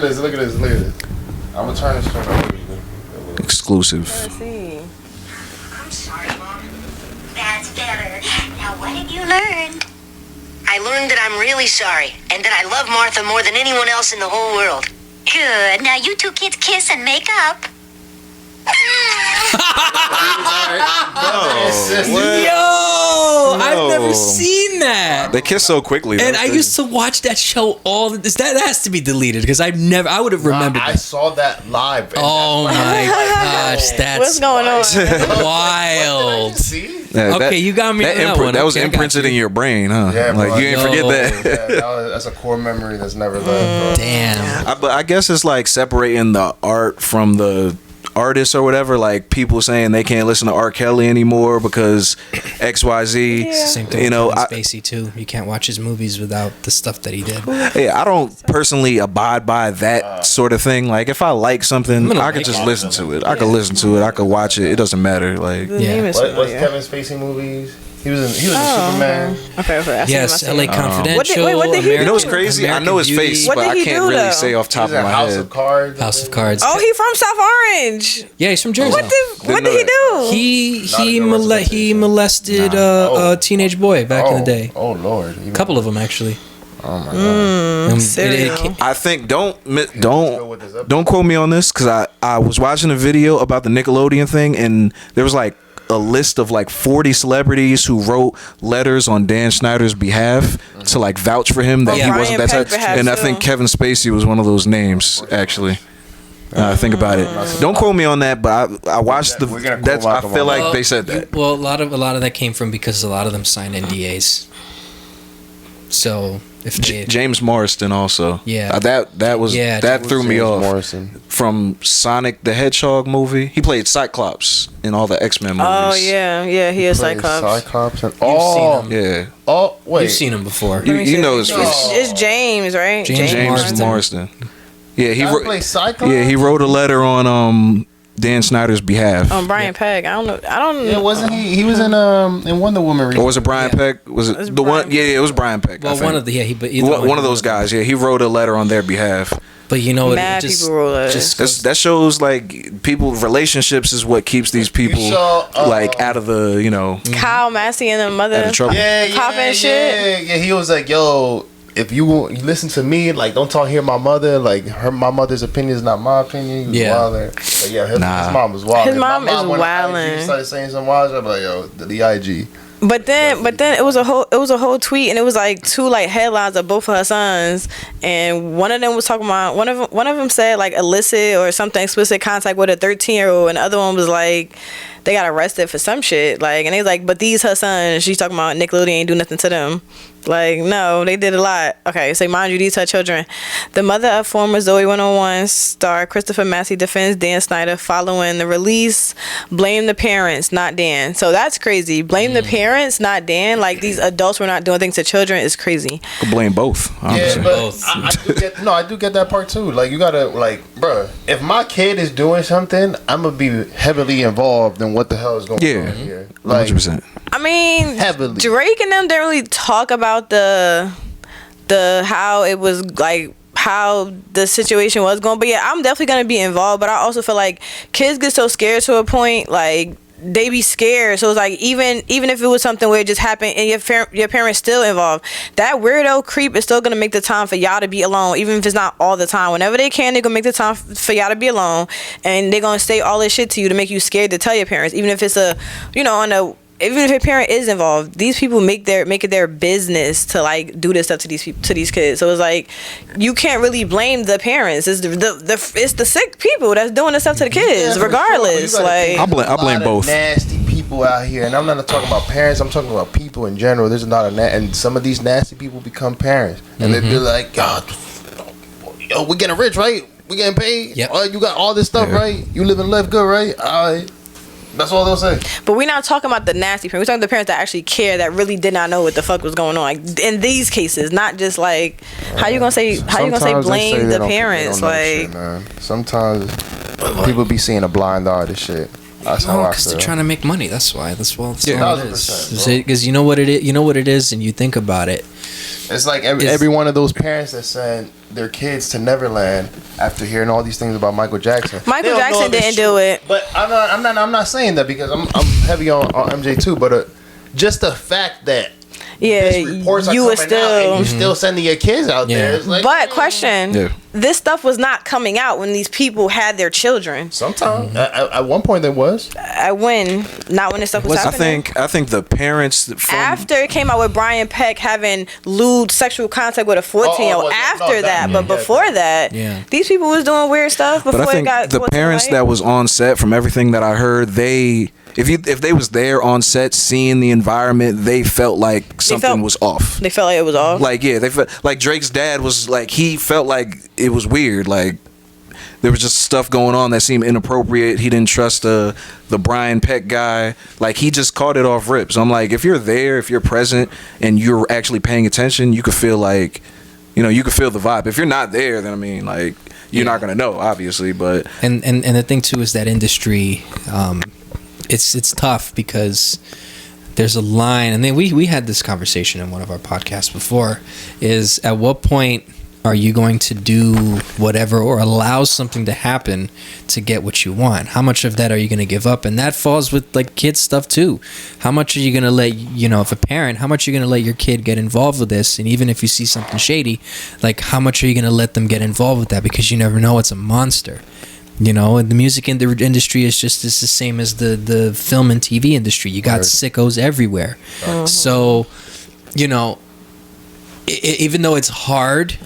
Speaker 5: this. I'm gonna turn this shit over.
Speaker 4: Exclusive.
Speaker 2: let's see.
Speaker 6: I'm sorry, Mom. That's better. Now, what have you learned? I learned that I'm really sorry, and that I love Martha more than anyone else in the whole world. Good. Now you 2 kids kiss and make up.
Speaker 3: Yo, I've never seen that.
Speaker 4: They kiss so quickly.
Speaker 3: And
Speaker 4: don't
Speaker 3: I
Speaker 4: they?
Speaker 3: used to watch that show all the that has to be deleted because I would have remembered
Speaker 5: I
Speaker 3: that.
Speaker 5: saw that live. and
Speaker 3: Oh my gosh, that's
Speaker 2: What's going on?
Speaker 3: wild.
Speaker 5: See?
Speaker 4: Yeah,
Speaker 3: Okay, you got me on that one.
Speaker 4: That was
Speaker 3: Okay, I got
Speaker 4: imprinted
Speaker 3: you.
Speaker 4: in your brain, huh?
Speaker 5: Yeah,
Speaker 4: like
Speaker 5: bro.
Speaker 4: you ain't
Speaker 3: Yo.
Speaker 4: forget that.
Speaker 5: Yeah, that's a core memory that's never left, bro.
Speaker 3: Damn.
Speaker 4: But I guess it's like separating the art from the artists or whatever. Like people saying they can't listen to R. Kelly anymore because XYZ.
Speaker 3: Same thing
Speaker 4: You know,
Speaker 3: with Kevin Spacey too. You can't watch his movies without the stuff that he did.
Speaker 4: I don't personally abide by that sort of thing. Like if I like something,
Speaker 3: gonna
Speaker 4: I could
Speaker 3: like
Speaker 4: just
Speaker 3: it.
Speaker 4: listen to it. I could listen to it. I could watch it. It doesn't matter. Like
Speaker 2: The
Speaker 3: Yeah.
Speaker 2: name is
Speaker 5: What's
Speaker 2: familiar.
Speaker 5: Kevin Spacey movies? He was in Superman.
Speaker 2: Okay. I see him, I
Speaker 3: Yes,
Speaker 2: see
Speaker 3: LA
Speaker 2: him.
Speaker 3: Confidential.
Speaker 2: What did he
Speaker 4: You know what's
Speaker 2: do?
Speaker 4: crazy? I know his face,
Speaker 2: What
Speaker 4: but
Speaker 2: did
Speaker 4: I
Speaker 2: he
Speaker 4: can't
Speaker 2: do,
Speaker 4: really
Speaker 2: though?
Speaker 4: say off the
Speaker 5: He
Speaker 4: top
Speaker 5: was
Speaker 4: of
Speaker 5: in
Speaker 4: my
Speaker 5: House
Speaker 4: head.
Speaker 5: of Cards.
Speaker 3: House of Cards.
Speaker 2: Oh, he from South Orange.
Speaker 3: Yeah, he's from Jersey.
Speaker 2: What did he do?
Speaker 3: He
Speaker 5: Not a good representation.
Speaker 3: molested a teenage boy back in the day.
Speaker 5: Oh Lord.
Speaker 3: A couple of them actually.
Speaker 5: Oh my God.
Speaker 3: And
Speaker 4: I think don't quote me on this because I was watching a video about the Nickelodeon thing and there was like a list of like 40 celebrities who wrote letters on Dan Schneider's behalf to like vouch for him that he wasn't that type. And I think Kevin Spacey was one of those names actually. Think about it. Don't quote me on that, but I watched the. That's I feel like they said that.
Speaker 3: Well, a lot of that came from because a lot of them signed NDAs. So if they,
Speaker 4: James Morrison also.
Speaker 3: Yeah.
Speaker 4: That threw me off.
Speaker 5: Morrison.
Speaker 4: From Sonic the Hedgehog movie, he played Cyclops in all the X-Men movies.
Speaker 2: Oh yeah, he is Cyclops.
Speaker 3: You've seen him.
Speaker 4: Yeah.
Speaker 5: Oh wait.
Speaker 3: You've seen him before.
Speaker 4: You know his face.
Speaker 2: It's James, right?
Speaker 3: James
Speaker 4: Marsden. Yeah, he
Speaker 5: played Cyclops.
Speaker 4: Yeah, he wrote a letter on Dan Schneider's behalf.
Speaker 2: Brian Pegg. I don't know.
Speaker 5: Yeah, wasn't he? He was in Wonder Woman.
Speaker 4: Or was it Brian Peck? Was it the one? Yeah, it was Brian Peck.
Speaker 3: Well, one of the
Speaker 4: one of those guys. Yeah, he wrote a letter on their behalf.
Speaker 3: But you know,
Speaker 2: Mad people roll that.
Speaker 4: That shows like relationships is what keeps these people like out of the
Speaker 2: Kyle Massey and the mother.
Speaker 4: out of trouble.
Speaker 2: Popping shit.
Speaker 5: Yeah, he was like, yo. If you listen to me, like, don't hear my mother. Like, my mother's opinion is not my opinion. He was wilding. But yeah, his mom was wild.
Speaker 2: His mom is wilding.
Speaker 5: He started saying some wild stuff. Like, yo, the IG.
Speaker 2: But then it was a whole tweet, and it was like two like headlines of both of her sons, and one of them was talking about one of them said like illicit or something explicit contact with a 13-year-old, and the other one was like they got arrested for some shit, like, and they was like, but these her sons. She's talking about Nickelodeon ain't do nothing to them. Like, no, they did a lot. Okay, so mind you, these her children. The mother of former Zoe 101 star Christopher Massey defends Dan Schneider following the release. Blame the parents, not Dan. So that's crazy. Blame the parents, not Dan. Like, these adults were not doing things to children is crazy.
Speaker 4: Could blame both.
Speaker 5: Yeah, but I do get that part too. Like, you gotta, like, bruh, if my kid is doing something, I'm gonna be heavily involved in what the hell is going on here. Like,
Speaker 4: 100%.
Speaker 2: I mean,
Speaker 5: heavily.
Speaker 2: Drake and them didn't really talk about the how it was like how the situation was going, but yeah, I'm definitely gonna be involved. But I also feel like kids get so scared to a point, like they be scared. So it's like even if it was something where it just happened and your parents still involved, that weirdo creep is still gonna make the time for y'all to be alone, even if it's not all the time. Whenever they can, they're gonna make the time for y'all to be alone, and they're gonna say all this shit to you to make you scared to tell your parents, even if it's even if your parent is involved. These people make it their business to like do this stuff to these kids. So it's like you can't really blame the parents. It's the sick people that's doing this stuff to the kids, regardless.
Speaker 5: Sure.
Speaker 4: I blame both.
Speaker 5: Nasty people out here, and I'm not talking about parents. I'm talking about people in general. There's a lot of and some of these nasty people become parents, and they be like, yo, we getting rich, right? We getting paid.
Speaker 3: Yep.
Speaker 5: Oh, you got all this stuff, right? You living life good, right? All right. That's all they'll say. But
Speaker 2: we're not talking about the nasty parents. We're talking about the parents that actually care, that really did not know what the fuck was going on. Like, in these cases, not just like how you gonna say blame the parents. Like,
Speaker 5: shit, sometimes people be seeing a blind eye to shit. That's how I feel.
Speaker 3: Because they're trying to make money. That's why. That's all it is.
Speaker 5: 100%.
Speaker 3: Because you know what it is. You know what it is, and you think about it.
Speaker 5: It's like every one of those parents that sent their kids to Neverland after hearing all these things about Michael Jackson.
Speaker 2: Michael Jackson didn't do it.
Speaker 5: But I'm not saying that because I'm heavy on MJ too. But just the fact that reports are coming out and you still sending your kids out there. It's like,
Speaker 2: but question, this stuff was not coming out when these people had their children.
Speaker 5: Sometimes at one point there was.
Speaker 2: Not when this stuff was happening.
Speaker 4: I think the parents
Speaker 2: after it came out with Brian Peck having lewd sexual contact with a 14-year-old. But before that, these people was doing weird stuff before
Speaker 4: but I think
Speaker 2: it got
Speaker 4: the parents that was on set, from everything that I heard, if they was there on set seeing the environment, they felt like something was off.
Speaker 2: They felt like it was off.
Speaker 4: Like they felt like Drake's dad was like, he felt like it was weird. Like there was just stuff going on that seemed inappropriate. He didn't trust the Brian Peck guy. Like he just caught it off rip. So I'm like, if you're there, if you're present, and you're actually paying attention, you could feel like, you could feel the vibe. If you're not there, then I mean, like you're not gonna know, obviously. But
Speaker 3: and the thing too is that industry. It's tough because there's a line, and then we had this conversation in one of our podcasts before, is at what point are you going to do whatever or allow something to happen to get what you want? How much of that are you going to give up? And that falls with like kids stuff too. How much are you going to let, if a parent, how much are you going to let your kid get involved with this? And even if you see something shady, like how much are you going to let them get involved with that? Because you never know, it's a monster. And the music industry is just the same as the film and TV industry. You got sickos everywhere. So, even though it's hard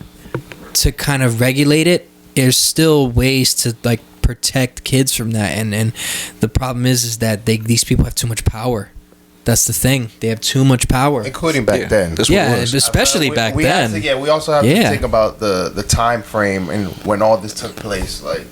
Speaker 3: to kind of regulate it, there's still ways to like protect kids from that. And the problem is that these people have too much power. That's the thing. They have too much power,
Speaker 5: including back then.
Speaker 3: Especially back then.
Speaker 5: We also have to think about the time frame and when all this took place. Like,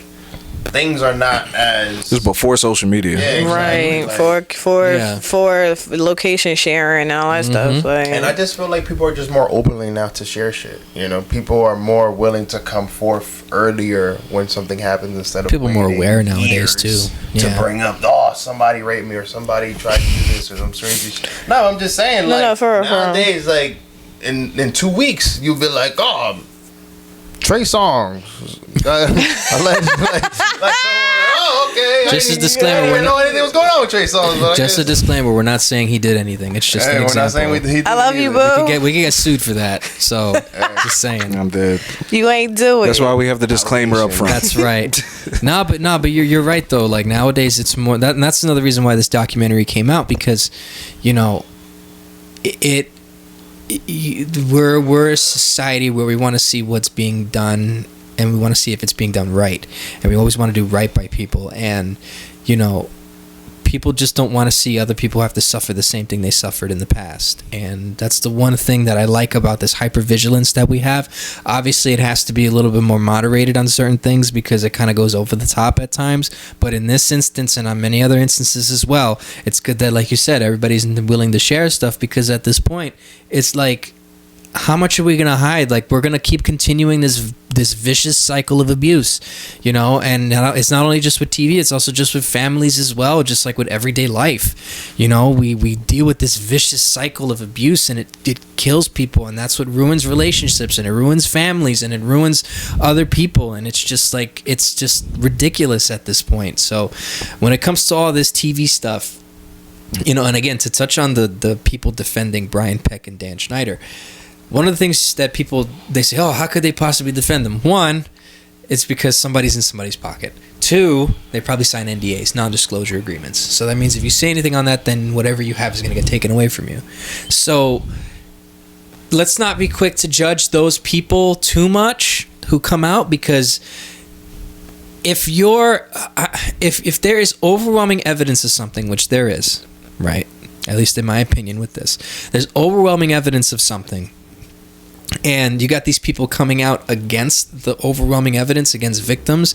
Speaker 5: things are not as...
Speaker 4: This is before social media.
Speaker 5: Yeah, exactly.
Speaker 2: Right. For location sharing and all that stuff. Like,
Speaker 5: and I just feel like people are just more openly now to share shit. People are more willing to come forth earlier when something happens instead of
Speaker 3: people more aware nowadays too.
Speaker 5: To bring up, somebody raped me or somebody tried to do this or some strange shit. No, I'm just saying, nowadays, like in 2 weeks, you'll be like, Trey Songz. Okay.
Speaker 3: Just a disclaimer.
Speaker 5: I didn't know anything was going on with Trey Songz.
Speaker 3: Just a disclaimer. We're not saying he did anything. It's just an example. We're not saying he did
Speaker 2: I love you, boo.
Speaker 3: We could get sued for that. So, just saying.
Speaker 4: I'm dead.
Speaker 2: You ain't do it.
Speaker 4: That's why we have the disclaimer up front.
Speaker 3: That's right. But you're right though. Like nowadays, it's more. And that's another reason why this documentary came out, because, we're a society where we want to see what's being done, and we want to see if it's being done right, and we always want to do right by people, and people just don't want to see other people have to suffer the same thing they suffered in the past. And that's the one thing that I like about this hypervigilance that we have. Obviously, it has to be a little bit more moderated on certain things because it kind of goes over the top at times. But in this instance and on many other instances as well, it's good that, like you said, everybody's willing to share stuff, because at this point, it's like, how much are we going to hide? Like, we're going to keep continuing this vicious cycle of abuse, and it's not only just with TV, it's also just with families as well, just like with everyday life. We deal with this vicious cycle of abuse, and it kills people, and that's what ruins relationships, and it ruins families, and it ruins other people, and it's just ridiculous at this point. So when it comes to all this TV stuff, and again, to touch on the people defending Brian Peck and Dan Schneider, one of the things that they say, how could they possibly defend them? One, it's because somebody's in somebody's pocket. Two, they probably sign NDAs, non-disclosure agreements. So that means if you say anything on that, then whatever you have is going to get taken away from you. So let's not be quick to judge those people too much who come out, because if there is overwhelming evidence of something, which there is, right? At least in my opinion with this, there's overwhelming evidence of something, and you got these people coming out against the overwhelming evidence against victims,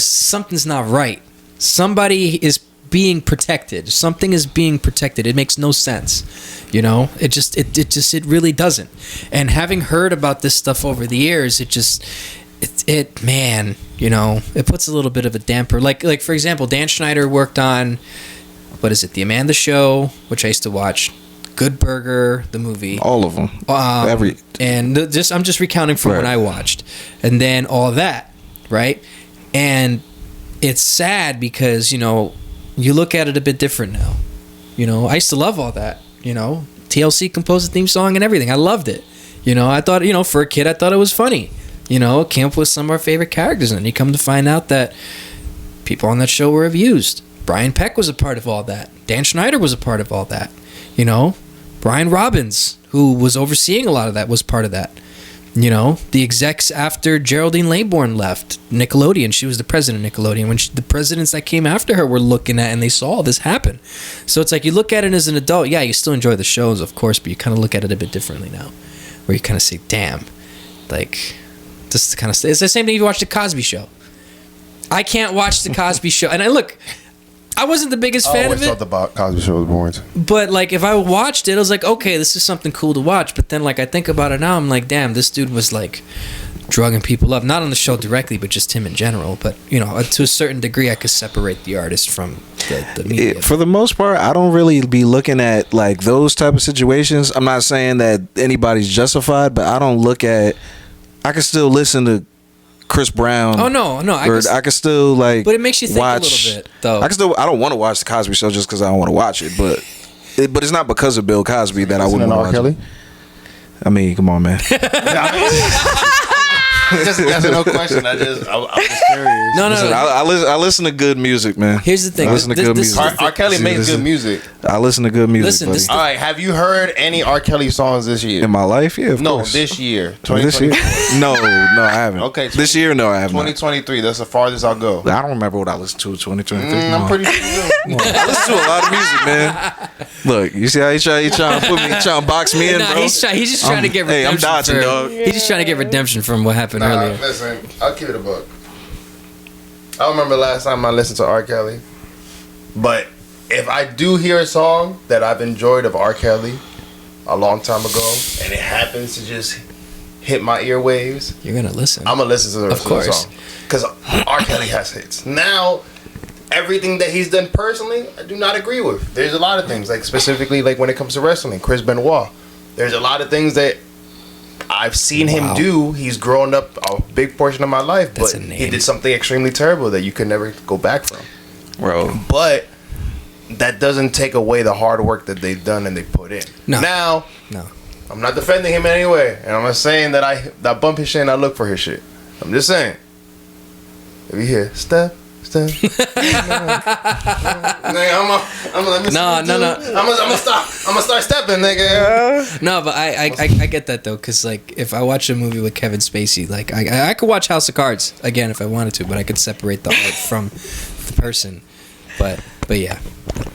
Speaker 3: something's not right. Somebody is being protected. Something is being protected. It makes no sense. It really doesn't. And having heard about this stuff over the years, it puts a little bit of a damper. Like for example, Dan Schneider worked on, The Amanda Show, which I used to watch, Good Burger, the movie,
Speaker 4: all of them,
Speaker 3: I'm just recounting from when I watched, and then all that, right? And it's sad because you look at it a bit different now. I used to love all that. TLC composed the theme song and everything. I loved it. I thought, for a kid, I thought it was funny. Came up with some of our favorite characters, and you come to find out that people on that show were abused. Brian Peck was a part of all that. Dan Schneider was a part of all that. Brian Robbins, who was overseeing a lot of that, was part of that. The execs after Geraldine Laybourne left Nickelodeon, she was the president of Nickelodeon. When the presidents that came after her were looking at, and they saw all this happen. So it's like, you look at it as an adult, yeah, you still enjoy the shows, of course, but you kind of look at it a bit differently now, where you kind of say, damn, like, this kind of, it's the same thing if you watch The Cosby Show. I can't watch The Cosby Show, and I wasn't the biggest fan of
Speaker 5: I always
Speaker 3: it.
Speaker 5: thought the Cosby Show was boring.
Speaker 3: But like, if I watched it, I was like, okay, this is something cool to watch. But then, like, I think about it now, I'm like, damn, this dude was like drugging people up. Not on the show directly, but just him in general. But you know, to a certain degree, I could separate the artist from the media.
Speaker 4: For the most part, I don't really be looking at like those type of situations. I'm not saying that anybody's justified, but I don't look at. I can still listen to Chris Brown.
Speaker 3: Oh no,
Speaker 4: I can still like.
Speaker 3: But it makes you think
Speaker 4: watch,
Speaker 3: a little bit, though.
Speaker 4: I can still. I don't want to watch the Cosby Show just because I don't want to watch it, but it's not because of Bill Cosby that I wouldn't
Speaker 5: R.
Speaker 4: watch
Speaker 5: Kelly?
Speaker 4: it. I mean, come on, man.
Speaker 5: That's no question. I'm just curious.
Speaker 3: No.
Speaker 4: Listen, I listen to good music, man.
Speaker 3: Here's the thing.
Speaker 4: I listen to good music.
Speaker 5: R. Kelly makes good music.
Speaker 4: I listen to good music.
Speaker 3: Listen, this-
Speaker 5: All right, have you heard any R. Kelly songs this year?
Speaker 4: in my life, yeah, of
Speaker 5: No,
Speaker 4: course.
Speaker 5: this year.
Speaker 4: This year?
Speaker 5: 2023.
Speaker 4: No, I haven't.
Speaker 5: Okay,
Speaker 4: this year, no, I haven't.
Speaker 5: 2023. That's the farthest I'll go.
Speaker 4: I don't remember what I listened to in 2023.
Speaker 5: I'm pretty sure you do.
Speaker 4: I listen to a lot of music, man. Look, you see how he trying to put me, trying to box me in,
Speaker 3: Nah,
Speaker 4: bro.
Speaker 3: he's just trying to get redemption.
Speaker 4: Hey, I'm dodging,
Speaker 3: for,
Speaker 4: dog.
Speaker 3: He's just trying to get redemption from what happened earlier.
Speaker 5: Listen, I'll keep it a buck. I don't remember the last time I listened to R. Kelly, but if I do hear a song that I've enjoyed of R. Kelly a long time ago, and it happens to just hit my earwaves,
Speaker 3: You're gonna listen.
Speaker 5: I'm gonna listen to the rest
Speaker 3: Of course.
Speaker 5: the song because R. Kelly has hits. Now, everything that he's done personally, I do not agree with. There's a lot of things, like specifically, like when it comes to wrestling, Chris Benoit. There's a lot of things that I've seen him do. He's grown up a big portion of my life,
Speaker 3: That's
Speaker 5: but
Speaker 3: a name.
Speaker 5: he did something extremely terrible that you could never go back from.
Speaker 4: Bro,
Speaker 5: But that doesn't take away the hard work that they've done and they put in.
Speaker 3: No.
Speaker 5: Now,
Speaker 3: No.
Speaker 5: I'm not defending him in any way, and I'm not saying that I bump his shit and I look for his shit. I'm just saying, if you hear step. I'm gonna start stepping, nigga.
Speaker 3: No, but I get that though, cause like if I watch a movie with Kevin Spacey, like I could watch House of Cards again if I wanted to, but I could separate the art from the person. But yeah.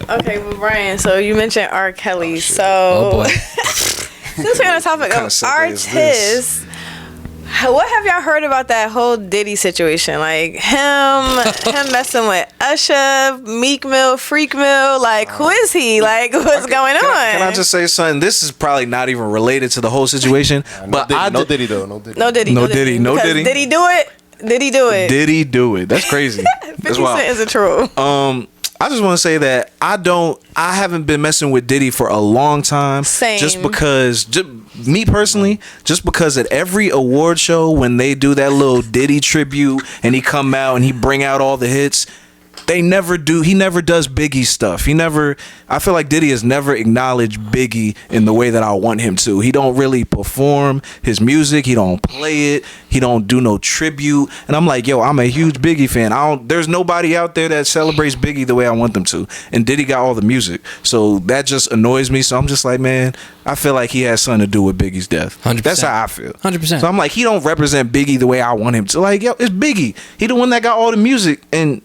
Speaker 2: Okay, well, Brian, so you mentioned R. Kelly. So,
Speaker 3: Oh boy.
Speaker 2: since we're on the topic
Speaker 4: kind
Speaker 2: of
Speaker 4: of segue is
Speaker 2: artists, what have y'all heard about that whole Diddy situation? Like him messing with Usher, Meek Mill, Freak Mill. Like, who is he? Like, what's going on?
Speaker 4: can I just say something? This is probably not even related to the whole situation, but
Speaker 5: No Diddy though. No Diddy.
Speaker 2: No Diddy.
Speaker 4: No Diddy, no
Speaker 2: Because
Speaker 4: Diddy.
Speaker 2: Did he do it? Did he do it?
Speaker 4: Did he do it? That's crazy.
Speaker 2: 50
Speaker 4: That's wild.
Speaker 2: Cent isn't true.
Speaker 4: I just want to say that I haven't been messing with Diddy for a long time.
Speaker 2: Same.
Speaker 4: Just because, me personally, just because at every award show when they do that little Diddy tribute and he come out and he bring out all the hits, he never does Biggie stuff. I feel like Diddy has never acknowledged Biggie in the way that I want him to. He don't really perform his music. He don't play it. He don't do no tribute. And I'm like, yo, I'm a huge Biggie fan. There's nobody out there that celebrates Biggie the way I want them to. And Diddy got all the music. So that just annoys me. So I'm just like, man, I feel like he has something to do with Biggie's death.
Speaker 3: 100%.
Speaker 4: That's how I feel.
Speaker 3: 100%.
Speaker 4: So I'm like, he don't represent Biggie the way I want him to. Like, yo, it's Biggie. He the one that got all the music. And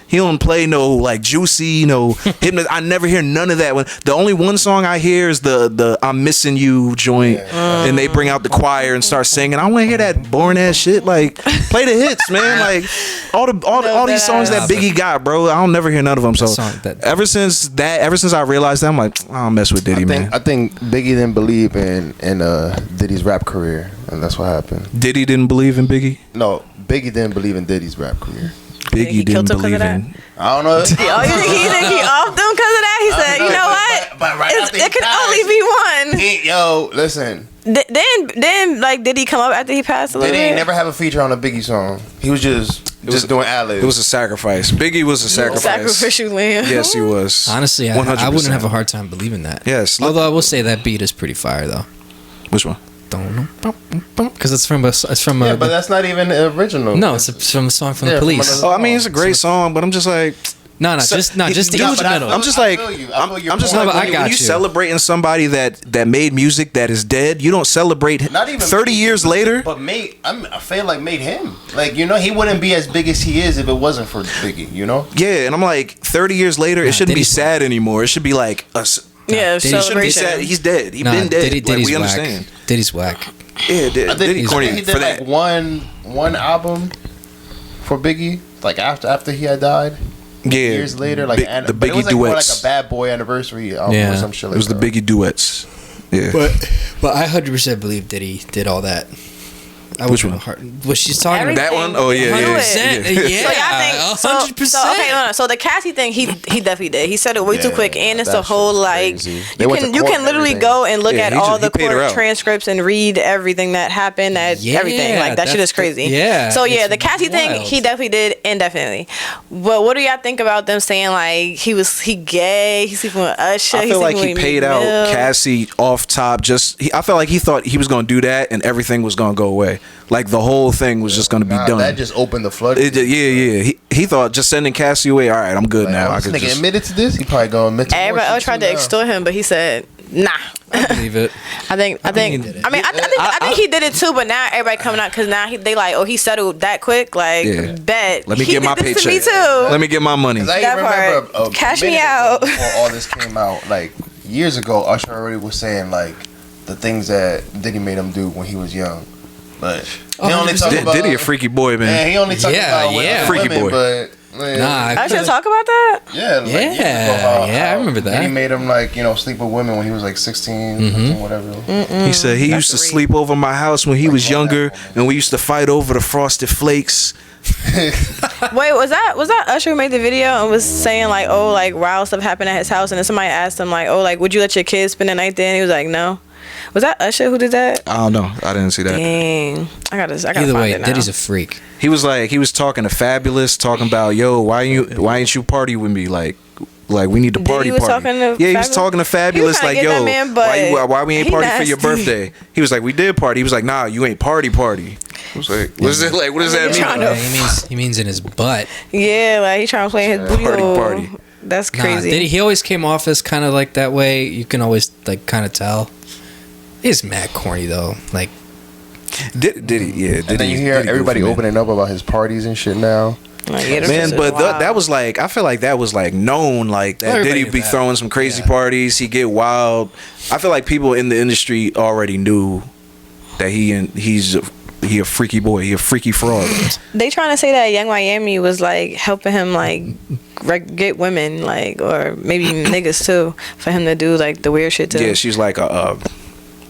Speaker 4: he don't play no like Juicy, no Hypnotist. I never hear none of that. The only one song I hear is the I'm Missing You joint, and they bring out the choir and start singing. I don't want to hear that boring ass shit. Like, play the hits, man. Like all these songs that Biggie got, bro. I don't never hear none of them. So ever since I realized that, I'm like, I don't mess with Diddy, man.
Speaker 5: I think Biggie didn't believe in Diddy's rap career, and that's what happened.
Speaker 4: Diddy didn't believe in Biggie.
Speaker 5: No, Biggie didn't believe in Diddy's rap career.
Speaker 4: Biggie didn't believe in.
Speaker 5: I don't know.
Speaker 2: Oh, you think he off them because of that? He said, you know what?
Speaker 5: But right after he
Speaker 2: it can
Speaker 5: passed,
Speaker 2: only be one.
Speaker 5: Yo, listen.
Speaker 2: Then like, did he come up after he passed a little
Speaker 5: Diddy
Speaker 2: bit?
Speaker 5: ain't never have a feature on a Biggie song. He was just doing ad-libs.
Speaker 4: It was a sacrifice. Biggie was a sacrifice.
Speaker 2: Sacrificial lamb.
Speaker 4: Yes, he was.
Speaker 3: Honestly, I wouldn't have a hard time believing that.
Speaker 4: Yes.
Speaker 3: Although I will say that beat is pretty fire though.
Speaker 4: Which one?
Speaker 3: Because it's from a.
Speaker 5: Yeah, but that's not even original.
Speaker 3: No, it's from a song from the Police.
Speaker 4: Oh, I mean, it's a great song, but I'm just like.
Speaker 3: Just the instrumental.
Speaker 4: I'm just like, I'm just like, when you celebrating somebody that made music that is dead, you don't celebrate
Speaker 5: Not even
Speaker 4: 30 years later.
Speaker 5: But I feel like made him. Like, you know, he wouldn't be as big as he is if it wasn't for Biggie, you know?
Speaker 4: Yeah, and I'm like, 30 years later, it shouldn't be sad anymore. It should be like us.
Speaker 2: Yeah,
Speaker 4: It shouldn't be
Speaker 2: celebration.
Speaker 4: sad. He's dead. He's been dead.
Speaker 3: Diddy's
Speaker 4: we
Speaker 3: whack.
Speaker 4: understand.
Speaker 3: Diddy's whack.
Speaker 4: Yeah,
Speaker 5: I think
Speaker 4: Diddy corny
Speaker 5: he did
Speaker 4: for that.
Speaker 5: like one album for Biggie, like after he had died. years later, like
Speaker 4: the
Speaker 5: but it
Speaker 4: Biggie
Speaker 5: was like more like
Speaker 4: duets.
Speaker 5: a Bad Boy anniversary album
Speaker 3: Yeah.
Speaker 5: or some shit like
Speaker 4: It was the
Speaker 5: that.
Speaker 4: Biggie duets. Yeah.
Speaker 3: But I 100% believe Diddy did all that.
Speaker 4: Which one?
Speaker 3: What she's talking
Speaker 2: Everything.
Speaker 3: about.
Speaker 4: That one? Oh yeah, yeah,
Speaker 3: 100%.
Speaker 4: yeah.
Speaker 3: Yeah,
Speaker 2: So y'all think so?
Speaker 3: 100%.
Speaker 2: So okay, no. So the Cassie thing, he definitely did. He said it way too
Speaker 5: Yeah,
Speaker 2: quick, and it's
Speaker 5: that
Speaker 2: a whole
Speaker 5: shit was
Speaker 2: like
Speaker 5: crazy. They
Speaker 2: you
Speaker 5: went
Speaker 2: can
Speaker 5: to
Speaker 2: you
Speaker 5: court
Speaker 2: can
Speaker 5: and
Speaker 2: literally
Speaker 5: everything.
Speaker 2: go and look
Speaker 4: Yeah,
Speaker 2: at
Speaker 4: he
Speaker 2: all
Speaker 4: just-
Speaker 2: the
Speaker 4: he paid her
Speaker 2: court
Speaker 4: out.
Speaker 2: transcripts and read everything that happened, everything like that shit is crazy.
Speaker 3: Yeah,
Speaker 2: So yeah,
Speaker 3: it's
Speaker 2: the Cassie thing,
Speaker 3: wild.
Speaker 2: he definitely did, indefinitely. But what do y'all think about them saying like he gay, he's sleeping with Usher?
Speaker 4: I feel like he
Speaker 2: sleeping with
Speaker 4: paid
Speaker 2: Meek
Speaker 4: out
Speaker 2: Mill?
Speaker 4: Cassie off top. I felt like he thought he was going to do that and everything was going to go away. Like the whole thing was just going to be done.
Speaker 5: That just opened the flood.
Speaker 4: Yeah. He thought just sending Cassie away. All right, I'm good now. I
Speaker 5: This
Speaker 4: could
Speaker 5: nigga
Speaker 4: just.
Speaker 5: admitted to this. He probably going to admit to more
Speaker 2: Everybody
Speaker 5: shit
Speaker 2: else tried
Speaker 5: too
Speaker 2: to
Speaker 5: now.
Speaker 2: extort him, but he said, "Nah."
Speaker 3: I believe it.
Speaker 2: I think.
Speaker 3: he did it.
Speaker 2: I mean, I think he did it too. But now everybody coming out because now they like, oh, he settled that quick. Like,
Speaker 4: Yeah.
Speaker 2: bet.
Speaker 4: Let me
Speaker 2: He
Speaker 4: get
Speaker 2: did
Speaker 4: my
Speaker 2: this to
Speaker 4: paycheck.
Speaker 2: me too.
Speaker 4: Let me get my money.
Speaker 5: 'Cause I
Speaker 2: That
Speaker 5: even remember
Speaker 2: part. Cash me
Speaker 5: minute
Speaker 2: out.
Speaker 5: before all this came out, like years ago, Usher already was saying like the things that Diddy made him do when he was young. But he only talk about
Speaker 4: Diddy a freaky boy, man.
Speaker 5: Yeah, he only talk
Speaker 3: Yeah,
Speaker 5: about
Speaker 3: yeah.
Speaker 4: Freaky
Speaker 5: women,
Speaker 4: boy.
Speaker 5: but man,
Speaker 3: Nah,
Speaker 2: I should talk about that.
Speaker 5: yeah, like, years
Speaker 3: Yeah,
Speaker 5: ago, how
Speaker 3: yeah, I remember that.
Speaker 5: Diddy made him like sleep with women when he was like 16,
Speaker 3: Mm-hmm.
Speaker 5: 15, whatever.
Speaker 4: He said he used to
Speaker 2: That's
Speaker 4: sleep over my house when he was younger,
Speaker 5: that,
Speaker 4: and we used to fight over the frosted flakes.
Speaker 2: Wait, was that Usher who made the video and was saying like, oh, like wild stuff happened at his house, and then somebody asked him like, oh, like would you let your kids spend the night there? And he was like, no. Was that Usher who did that?
Speaker 4: I don't know. I didn't see that.
Speaker 2: Dang, I gotta
Speaker 3: Either
Speaker 2: find
Speaker 3: way,
Speaker 2: it now.
Speaker 3: Diddy's a freak.
Speaker 4: He was talking to Fabulous, talking about, yo, why ain't you party with me? Like we need to
Speaker 2: Diddy
Speaker 4: party.
Speaker 2: was
Speaker 4: party.
Speaker 2: talking to
Speaker 4: Yeah, he was
Speaker 2: Fabulous?
Speaker 4: talking to
Speaker 2: He
Speaker 4: Fabulous,
Speaker 2: was trying
Speaker 4: like,
Speaker 2: to get
Speaker 4: yo,
Speaker 2: that man, but
Speaker 4: why we ain't
Speaker 2: he
Speaker 4: party for your
Speaker 2: nasty.
Speaker 4: birthday? He was like, we did party. He was like, nah, you ain't party. I was like, what is it like? What does that mean?
Speaker 2: trying to-
Speaker 3: Yeah, he means in his butt.
Speaker 2: Yeah, like he trying to play his booty hole.
Speaker 4: Party.
Speaker 2: That's
Speaker 3: Nah,
Speaker 2: crazy.
Speaker 3: Diddy, he always came off as kind of like that way. You can always like kind of tell. He's mad corny though. Like
Speaker 4: Diddy, yeah.
Speaker 5: And then you hear
Speaker 4: Diddy
Speaker 5: everybody
Speaker 4: goofy, man.
Speaker 5: opening up about his parties and shit now.
Speaker 2: Like, yeah, them
Speaker 4: Man,
Speaker 2: shits
Speaker 4: but
Speaker 2: is wild.
Speaker 4: that was like, I feel like that was like known, like that
Speaker 3: Everybody
Speaker 4: Diddy
Speaker 3: knew
Speaker 4: be
Speaker 3: that.
Speaker 4: throwing some crazy
Speaker 3: Yeah.
Speaker 4: parties. He get wild. I feel like people in the industry already knew that he's a freaky boy. He a freaky fraud.
Speaker 2: They trying to say that Young Miami was like helping him like get women like or maybe niggas too for him to do like the weird shit too.
Speaker 4: Yeah, she's like a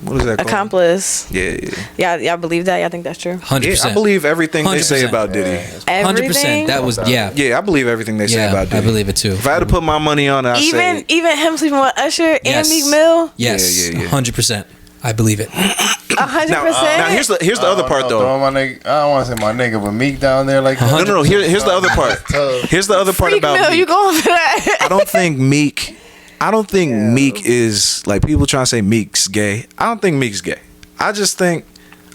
Speaker 4: what is that called?
Speaker 2: Accomplice.
Speaker 4: Yeah.
Speaker 2: Y'all believe that? Y'all think that's true?
Speaker 3: 100%.
Speaker 4: I believe everything they say
Speaker 3: 100%.
Speaker 4: about Diddy.
Speaker 3: 100%. That was yeah.
Speaker 4: Yeah, I believe everything they say
Speaker 3: Yeah,
Speaker 4: about Diddy.
Speaker 3: I believe it too.
Speaker 4: If I had to put my money on it, I
Speaker 2: Even
Speaker 4: say
Speaker 2: even him sleeping with Usher
Speaker 3: Yes.
Speaker 2: and Meek Mill.
Speaker 3: Yes,
Speaker 4: Yeah.
Speaker 3: 100%. I believe it.
Speaker 2: 100%.
Speaker 4: now here's the other part though.
Speaker 5: Throw my nigga, I don't want to say my nigga, but Meek down there like that.
Speaker 4: No. Here's the other part. Here's the other part
Speaker 2: Freak
Speaker 4: about
Speaker 2: Mill,
Speaker 4: Meek.
Speaker 2: you going for that?
Speaker 4: I don't think Meek is like people trying to say Meek's gay. I don't think Meek's gay. I just think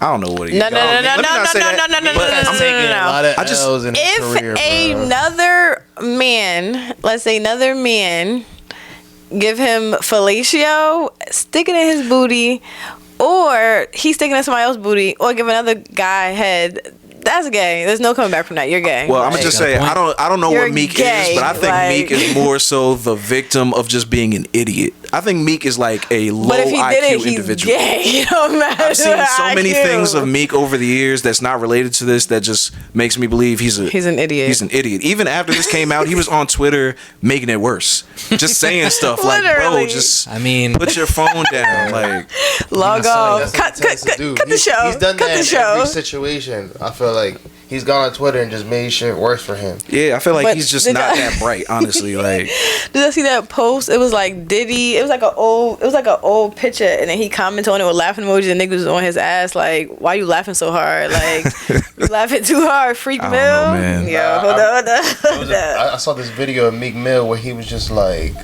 Speaker 4: I don't know what he is.
Speaker 2: No.
Speaker 4: Let me not say that, but
Speaker 5: I
Speaker 4: I just-
Speaker 5: L's in his career,
Speaker 2: If
Speaker 5: bro.
Speaker 2: another man, let's say another man, give him fellatio, stick it in his booty, or he's sticking in somebody else's booty, or give another guy head, that's gay. There's no coming back from that. You're gay.
Speaker 4: Well, I'm
Speaker 3: Hey,
Speaker 4: gonna just
Speaker 3: got a
Speaker 4: say
Speaker 3: point.
Speaker 4: I don't know
Speaker 2: You're
Speaker 4: what Meek
Speaker 2: gay,
Speaker 4: is, but I think
Speaker 2: like-
Speaker 4: Meek is more so the victim of just being an idiot. I think Meek is like a low
Speaker 2: but if he
Speaker 4: IQ
Speaker 2: did it, he's
Speaker 4: individual.
Speaker 2: gay. You don't matter.
Speaker 4: I've seen so many
Speaker 2: IQ.
Speaker 4: things of Meek over the years that's not related to this that just makes me believe he's an idiot. He's an idiot. Even after this came out, he was on Twitter making it worse, just saying stuff like, "Bro,
Speaker 2: Literally.
Speaker 4: just
Speaker 3: I mean,
Speaker 4: put your phone down." Like,
Speaker 2: Log
Speaker 5: That's
Speaker 2: off.
Speaker 5: what
Speaker 2: Cut
Speaker 5: he tends to do.
Speaker 2: the show.
Speaker 5: He's done
Speaker 2: Cut
Speaker 5: that
Speaker 2: the
Speaker 5: in
Speaker 2: show.
Speaker 5: every situation. I feel like he's gone on Twitter and just made shit worse for him.
Speaker 4: yeah, I feel like
Speaker 2: But
Speaker 4: he's just
Speaker 2: did
Speaker 4: not
Speaker 2: y'all-
Speaker 4: that bright, honestly. Like,
Speaker 2: Did I see that post? It was like Diddy. It was like an old picture, and then he commented on it with laughing emojis, and niggas was on his ass like, "Why you laughing so hard? Like, you laughing too hard, freak
Speaker 4: I
Speaker 2: Mill."
Speaker 4: don't know, man.
Speaker 2: Yo,
Speaker 5: Nah,
Speaker 2: hold on.
Speaker 5: I saw this video of Meek Mill where he was just like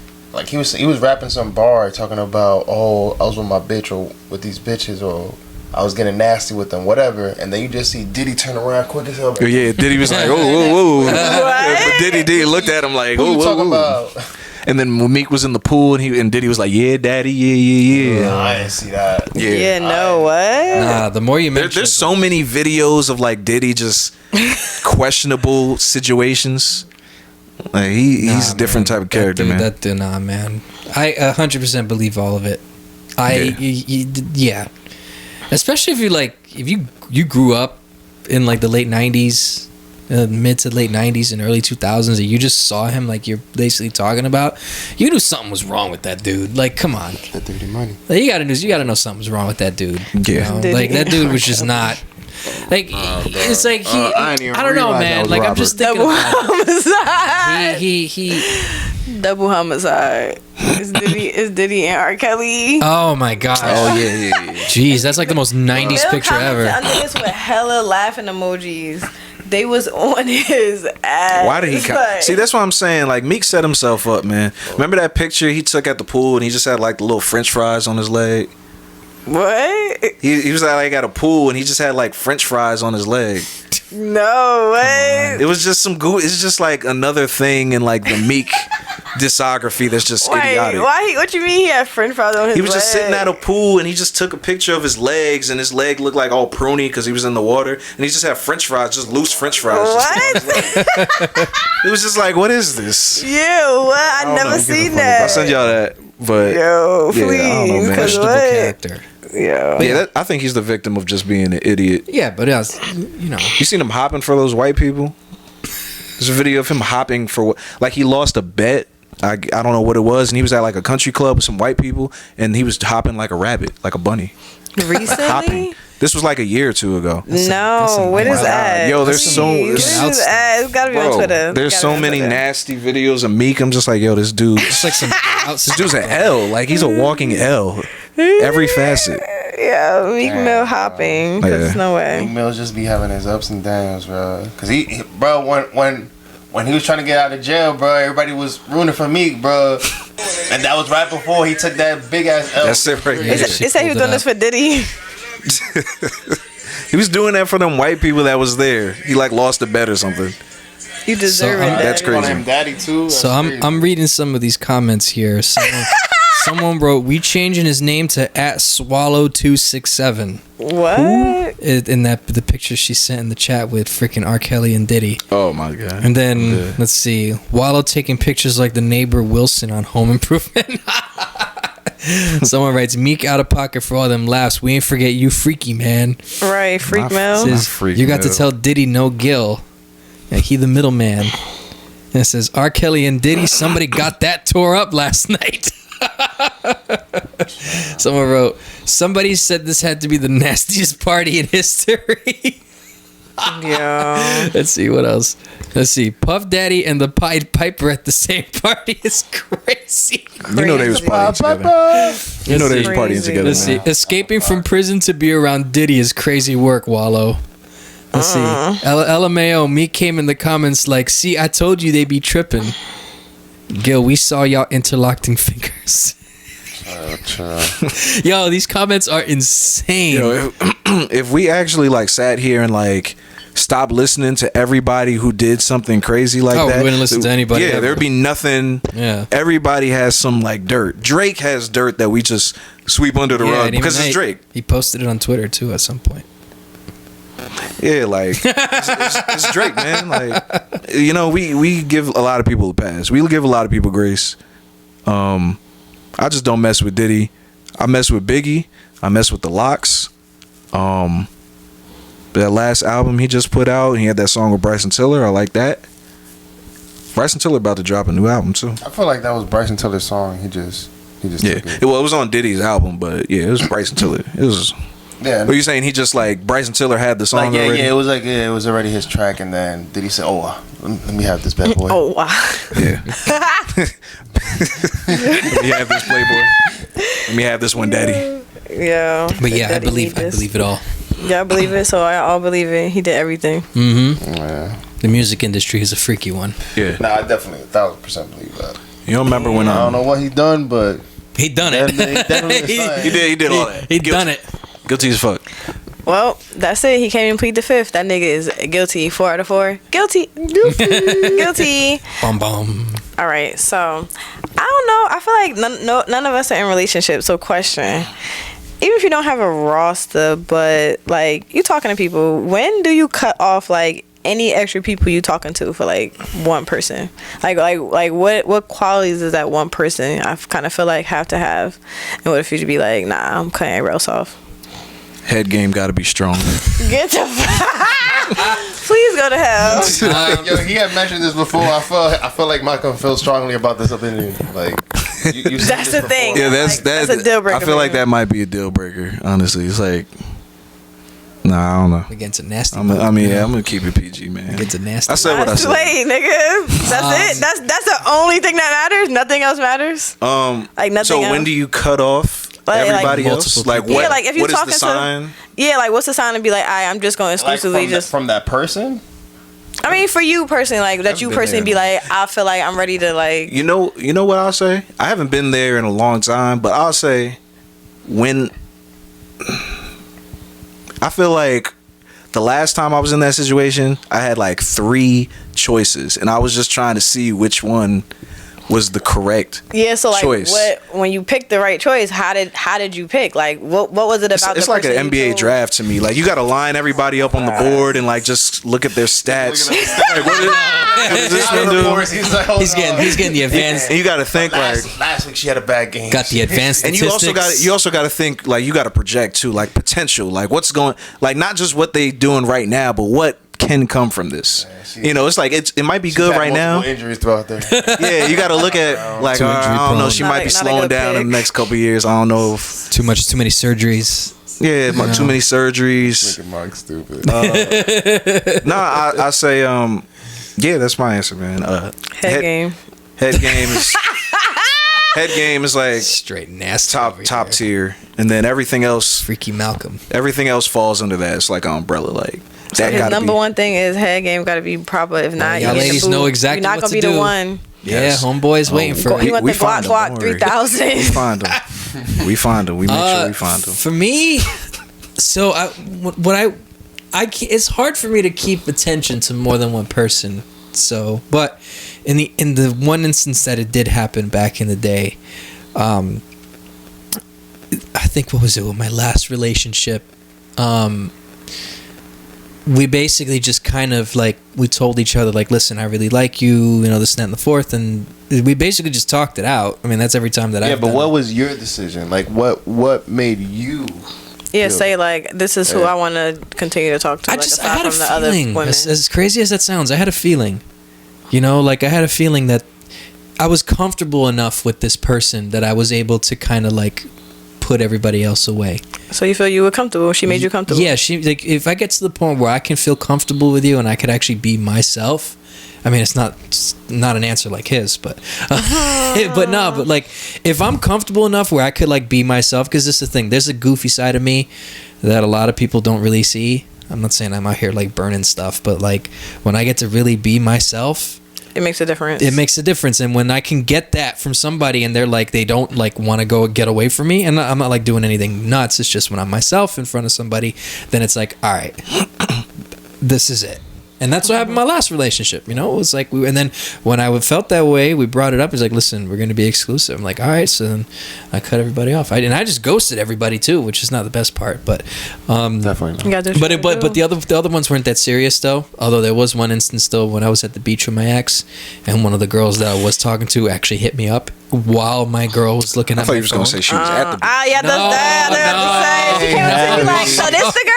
Speaker 5: he was rapping some bar talking about, oh, I was with my bitch or with these bitches or I was getting nasty with them, whatever, and then you just see Diddy turn around quick as hell. Like,
Speaker 4: yeah, Diddy was like, "Oh, whoa, whoa,"
Speaker 2: What?
Speaker 4: but Diddy looked at him like,
Speaker 5: who
Speaker 4: "Oh,
Speaker 5: you
Speaker 4: whoa,
Speaker 5: talking
Speaker 4: whoa."
Speaker 5: about?
Speaker 4: And then when Meek was in the pool and Diddy was like, "Yeah, daddy, yeah."
Speaker 5: I didn't see that.
Speaker 2: Yeah, no, what?
Speaker 3: nah, the more you mention
Speaker 4: There's
Speaker 3: it,
Speaker 4: so many videos of like Diddy just questionable situations. Like he's a different type of character, man.
Speaker 3: Nah, man. I 100% believe all of it. Yeah. Especially if you grew up in like the late 90s mid to late 90s and early 2000s, and you just saw him like you're basically talking about, you knew something was wrong with that dude. Like, come on.
Speaker 7: That dirty money.
Speaker 3: Like, you gotta know something's wrong with that dude.
Speaker 4: Yeah.
Speaker 3: You know? Like, that dude was just not. Like, it's like he.
Speaker 7: I didn't even
Speaker 3: I don't know,
Speaker 7: realize that
Speaker 3: man.
Speaker 7: was
Speaker 3: Like, I'm
Speaker 7: Robert.
Speaker 3: just thinking.
Speaker 2: Double
Speaker 3: About
Speaker 2: homicide.
Speaker 3: he.
Speaker 2: Double homicide. It's Diddy and R. Kelly.
Speaker 3: Oh my gosh.
Speaker 4: Oh yeah.
Speaker 3: Jeez, that's like the most 90s
Speaker 2: Bill
Speaker 3: picture
Speaker 2: commented
Speaker 3: ever.
Speaker 2: under this with hella laughing emojis. They was on his ass.
Speaker 4: Why did he?
Speaker 2: Like,
Speaker 4: See, that's what I'm saying. Like Meek set himself up, man. Remember that picture he took at the pool and he just had like the little French fries on his leg.
Speaker 2: what?
Speaker 4: He was like at a pool and he just had like French fries on his leg.
Speaker 2: No way.
Speaker 4: It was just some goo. It's just like another thing in like the Meek discography that's just idiotic.
Speaker 2: Why? What you mean he had French fries on his
Speaker 4: He was just
Speaker 2: leg?
Speaker 4: sitting at a pool and he just took a picture of his legs and his leg looked like all pruny because he was in the water and he just had French fries, just loose French fries.
Speaker 2: What?
Speaker 4: It was just like, what is this?
Speaker 2: Yeah, what? I
Speaker 4: don't
Speaker 2: never
Speaker 4: know.
Speaker 2: seen
Speaker 4: I'll
Speaker 2: that.
Speaker 4: send y'all that, but
Speaker 2: Yo,
Speaker 4: yeah,
Speaker 2: please.
Speaker 4: I don't know, man.
Speaker 2: 'cause
Speaker 3: Questionable
Speaker 2: what?
Speaker 3: character.
Speaker 2: Yeah.
Speaker 4: yeah, I think he's the victim of just being an idiot.
Speaker 3: Yeah, but it's, you know.
Speaker 4: You seen him hopping for those white people? There's a video of him hopping for like he lost a bet. I don't know what it was, and he was at like a country club with some white people, and he was hopping like a rabbit, like a bunny.
Speaker 2: Recently?
Speaker 4: Hopping. This was like a year or two ago.
Speaker 2: No, what is that?
Speaker 4: Yo, there's so-
Speaker 2: What is that? It's gotta be on Twitter.
Speaker 4: There's
Speaker 2: Gotta
Speaker 4: so
Speaker 2: be on
Speaker 4: many
Speaker 2: Twitter.
Speaker 4: nasty videos of Meek. I'm just like, yo, this dude.
Speaker 3: It's like some
Speaker 4: This dude's an L. Like he's a walking L. Every facet.
Speaker 2: Yeah, Meek Mill hopping. Cause
Speaker 4: Yeah.
Speaker 2: there's no
Speaker 5: Meek
Speaker 2: way.
Speaker 5: Mill just be having his ups and downs, bro. Cause bro, when he was trying to get out of jail, bro, everybody was rooting for Meek, bro. And that was right before he took that big ass L.
Speaker 4: That's it right
Speaker 2: They
Speaker 4: there.
Speaker 2: said he was doing this for Diddy.
Speaker 4: He was doing that for them white people that was there. He like lost a bet or something.
Speaker 2: You deserve
Speaker 3: So,
Speaker 2: it.
Speaker 4: That's
Speaker 2: Daddy.
Speaker 5: Call
Speaker 4: crazy.
Speaker 5: him daddy too. That's
Speaker 3: So
Speaker 5: crazy.
Speaker 3: I'm reading some of these comments here. Someone wrote, "We changing his name to @Swallow267."
Speaker 2: What?
Speaker 3: In the picture she sent in the chat with freaking R. Kelly and Diddy.
Speaker 4: Oh my god.
Speaker 3: And then let's see, Wallow taking pictures like the neighbor Wilson on Home Improvement. Someone writes, "Meek out of pocket for all them laughs. We ain't forget you, freaky man."
Speaker 2: Right, Freak
Speaker 4: Not-
Speaker 2: Mill.
Speaker 3: Says,
Speaker 4: Freak
Speaker 3: you got to
Speaker 4: Mill.
Speaker 3: tell Diddy no Gil. Yeah, he the middleman. And it says, R. Kelly and Diddy, somebody got that tore up last night. Someone wrote, somebody said this had to be the nastiest party in history.
Speaker 2: Yeah.
Speaker 3: Let's see, what else? Let's see. Puff Daddy and the Pied Piper at the same party is crazy.
Speaker 4: You know they was partying together. You know they was partying
Speaker 2: Crazy.
Speaker 4: together.
Speaker 3: Let's see.
Speaker 4: Man.
Speaker 3: Escaping from prison to be around Diddy is crazy work, Wallow. Let's see. LMAO, Meek came in the comments like, see, I told you they be tripping. Gil, we saw y'all interlocking fingers. Yo, these comments are insane.
Speaker 4: You know, if we actually like sat here and like stopped listening to everybody who did something crazy like
Speaker 3: Oh, we
Speaker 4: that,
Speaker 3: wouldn't listen to anybody
Speaker 4: Yeah,
Speaker 3: ever.
Speaker 4: there'd be nothing.
Speaker 3: Yeah.
Speaker 4: Everybody has some like dirt. Drake has dirt that we just sweep under the
Speaker 3: Yeah,
Speaker 4: rug
Speaker 3: and even
Speaker 4: because it's
Speaker 3: Nate,
Speaker 4: Drake.
Speaker 3: He posted it on Twitter too at some point.
Speaker 4: Yeah, like it's Drake, man. Like, you know, we give a lot of people a pass. We give a lot of people grace. I just don't mess with Diddy. I mess with Biggie. I mess with the Locks. That last album he just put out, he had that song with Bryson Tiller. I like that. Bryson Tiller about to drop a new album too.
Speaker 5: I feel like that was Bryson Tiller's song. He just
Speaker 4: Yeah,
Speaker 5: took it.
Speaker 4: well, it was on Diddy's album, but yeah, it was Bryson Tiller. It was.
Speaker 5: Yeah.
Speaker 4: What you saying? He just like Bryson Tiller had the song
Speaker 5: Like, yeah,
Speaker 4: already.
Speaker 5: yeah, it was like it was already his track, and then did he say, "Oh, let me have this bad boy"?
Speaker 2: Oh, wow.
Speaker 4: Yeah. Let me have this Playboy. Let me have this one, Daddy.
Speaker 2: Yeah.
Speaker 3: But yeah, I
Speaker 2: Daddy
Speaker 3: believe
Speaker 2: need this.
Speaker 3: it all.
Speaker 2: Yeah, I believe it. So I all believe it. He did everything.
Speaker 3: Mm-hmm.
Speaker 5: Yeah.
Speaker 3: The music industry is a freaky one.
Speaker 4: Yeah.
Speaker 5: Nah, I definitely 1000% believe that.
Speaker 4: You don't remember when
Speaker 5: I don't know what he done, but
Speaker 3: He done it.
Speaker 5: definitely signed.
Speaker 4: He did all that.
Speaker 3: He done it.
Speaker 4: Guilty as fuck.
Speaker 2: Well, that's it. He came and plead the fifth. That nigga is guilty. 4 out of 4. Guilty. Guilty.
Speaker 3: Bum bum.
Speaker 2: All right. So I don't know. I feel like none of us are in relationships. So question. Even if you don't have a roster, but like you talking to people, when do you cut off like any extra people you talking to for like one person? Like what qualities does that one person I kind of feel like have to have? And what if you should be like, nah, I'm cutting everybody else off?
Speaker 4: Head game got to be strong.
Speaker 2: Get the please go go to hell.
Speaker 5: Yo, he had mentioned this before. I feel like Michael feels strongly about this opinion. Like, you said
Speaker 2: That's
Speaker 5: this
Speaker 2: the thing.
Speaker 4: Yeah,
Speaker 2: Like, that's a deal breaker.
Speaker 4: I feel like that might be a deal breaker. Honestly, it's like, nah, I don't know.
Speaker 3: Against a nasty.
Speaker 4: I'm gonna keep it PG, man.
Speaker 3: Against a nasty.
Speaker 4: I said what I
Speaker 2: That's
Speaker 4: said.
Speaker 2: late, nigga. That's it. That's the only thing that matters. Nothing else matters. Like nothing.
Speaker 4: So
Speaker 2: else.
Speaker 4: when do you cut off everybody
Speaker 3: like
Speaker 4: else?
Speaker 3: multiple
Speaker 4: Like
Speaker 3: people.
Speaker 4: what?
Speaker 2: Yeah, like if you
Speaker 4: what is
Speaker 2: talking
Speaker 4: the sign?
Speaker 2: Yeah, like what's the sign to be like, I'm just going to
Speaker 5: like
Speaker 2: exclusively
Speaker 5: from that person.
Speaker 2: I mean, for you personally, like that you
Speaker 4: been
Speaker 2: personally
Speaker 4: there.
Speaker 2: be like, I feel like I'm ready to like.
Speaker 4: You know what I'll say? I haven't been there in a long time, but I'll say when I feel like the last time I was in that situation, I had like 3 choices, and I was just trying to see which one was the correct
Speaker 2: Yeah, so like,
Speaker 4: choice.
Speaker 2: when you picked the right choice, how did you pick? Like, what was it about?
Speaker 4: It's
Speaker 2: the
Speaker 4: like an
Speaker 2: person you
Speaker 4: NBA
Speaker 2: chose?
Speaker 4: draft to me. Like you got to line everybody up on the board and like just look at their stats. Like, what does this one do?
Speaker 3: He's getting the advanced.
Speaker 4: And you got to think like.
Speaker 5: Last week she had a bad game.
Speaker 3: Got the advanced
Speaker 4: And
Speaker 3: statistics.
Speaker 4: you also got to think like you got to project too, like potential, like what's going, like not just what they doing right now, but what can come from this. You know, it's like it might be good right now.
Speaker 5: Injuries throughout there.
Speaker 4: Yeah, you got to look at like I don't know. She
Speaker 2: Not
Speaker 4: might
Speaker 2: a-
Speaker 4: be
Speaker 2: not a
Speaker 4: slowing
Speaker 2: good
Speaker 4: down in
Speaker 2: pick.
Speaker 4: the next couple of years. I don't know. If,
Speaker 3: too many surgeries.
Speaker 4: yeah, too many surgeries.
Speaker 5: Making Mark stupid.
Speaker 4: I say yeah, that's my answer, man.
Speaker 2: Head game.
Speaker 4: Head game is head game is like
Speaker 3: Straight nasty. over
Speaker 4: top
Speaker 3: here.
Speaker 4: tier, and then everything else
Speaker 3: Freaky Malcolm.
Speaker 4: falls under that. It's like an umbrella, like
Speaker 2: So
Speaker 4: that
Speaker 2: his
Speaker 4: gotta
Speaker 2: number
Speaker 4: be.
Speaker 2: one thing is head game got to be proper. If not,
Speaker 3: y'all
Speaker 2: you get the
Speaker 3: ladies
Speaker 2: boot.
Speaker 3: know exactly
Speaker 2: You're not
Speaker 3: what
Speaker 2: gonna
Speaker 3: to
Speaker 2: be
Speaker 3: do.
Speaker 2: the one.
Speaker 4: Yes.
Speaker 3: Yeah, homeboy's waiting for
Speaker 2: You
Speaker 3: it.
Speaker 2: want
Speaker 4: we
Speaker 2: the
Speaker 4: find
Speaker 2: Glock
Speaker 4: them,
Speaker 2: Glock
Speaker 4: don't worry.
Speaker 2: 3000.
Speaker 4: We find them. We find them. We make sure we find them.
Speaker 3: For me, so it's hard for me to keep attention to more than one person. So, but in the one instance that it did happen back in the day, I think what was it with my last relationship? We basically just kind of like we told each other like, listen, I really like you, you know, this and that and the fourth, and we basically just talked it out. I mean, that's every time that I've
Speaker 5: but
Speaker 3: done
Speaker 5: what
Speaker 3: it.
Speaker 5: was your decision? Like, what made you?
Speaker 2: Yeah, say like this is who I want to continue to talk to.
Speaker 3: I
Speaker 2: like,
Speaker 3: just I
Speaker 2: aside
Speaker 3: had a
Speaker 2: from the other
Speaker 3: feeling,
Speaker 2: women.
Speaker 3: as crazy as that sounds, I had a feeling, you know, like I had a feeling that I was comfortable enough with this person that I was able to kind of like put everybody else away.
Speaker 2: So you feel you were comfortable? She made you comfortable?
Speaker 3: Yeah, she like if I get to the point where I can feel comfortable with you and I could actually be myself. I mean, it's not an answer like his, but but like if I'm comfortable enough where I could like be myself, because this is the thing, there's a goofy side of me that a lot of people don't really see. I'm not saying I'm out here like burning stuff, but like when I get to really be myself,
Speaker 2: It makes a difference.
Speaker 3: it makes a difference. And when I can get that from somebody and they're like, they don't like want to go get away from me, and I'm not like doing anything nuts, it's just when I'm myself in front of somebody, then it's like, all right, this is it. And that's what happened in my last relationship, you know. It was like, and then when I felt that way, we brought it up. He's like, "Listen, we're going to be exclusive." I'm like, "All right." So then I cut everybody off. I just ghosted everybody too, which is not the best part. But
Speaker 5: Definitely not.
Speaker 2: You gotta do what you gotta
Speaker 3: but
Speaker 2: do.
Speaker 3: the other ones weren't that serious though. Although there was one instance though when I was at the beach with my ex, and one of the girls that I was talking to actually hit me up while my girl was looking
Speaker 4: I
Speaker 3: at
Speaker 4: thought
Speaker 3: my
Speaker 4: you was
Speaker 3: phone.
Speaker 4: gonna say she was at the.
Speaker 2: Yeah, that's she came up to me like, so this the girl?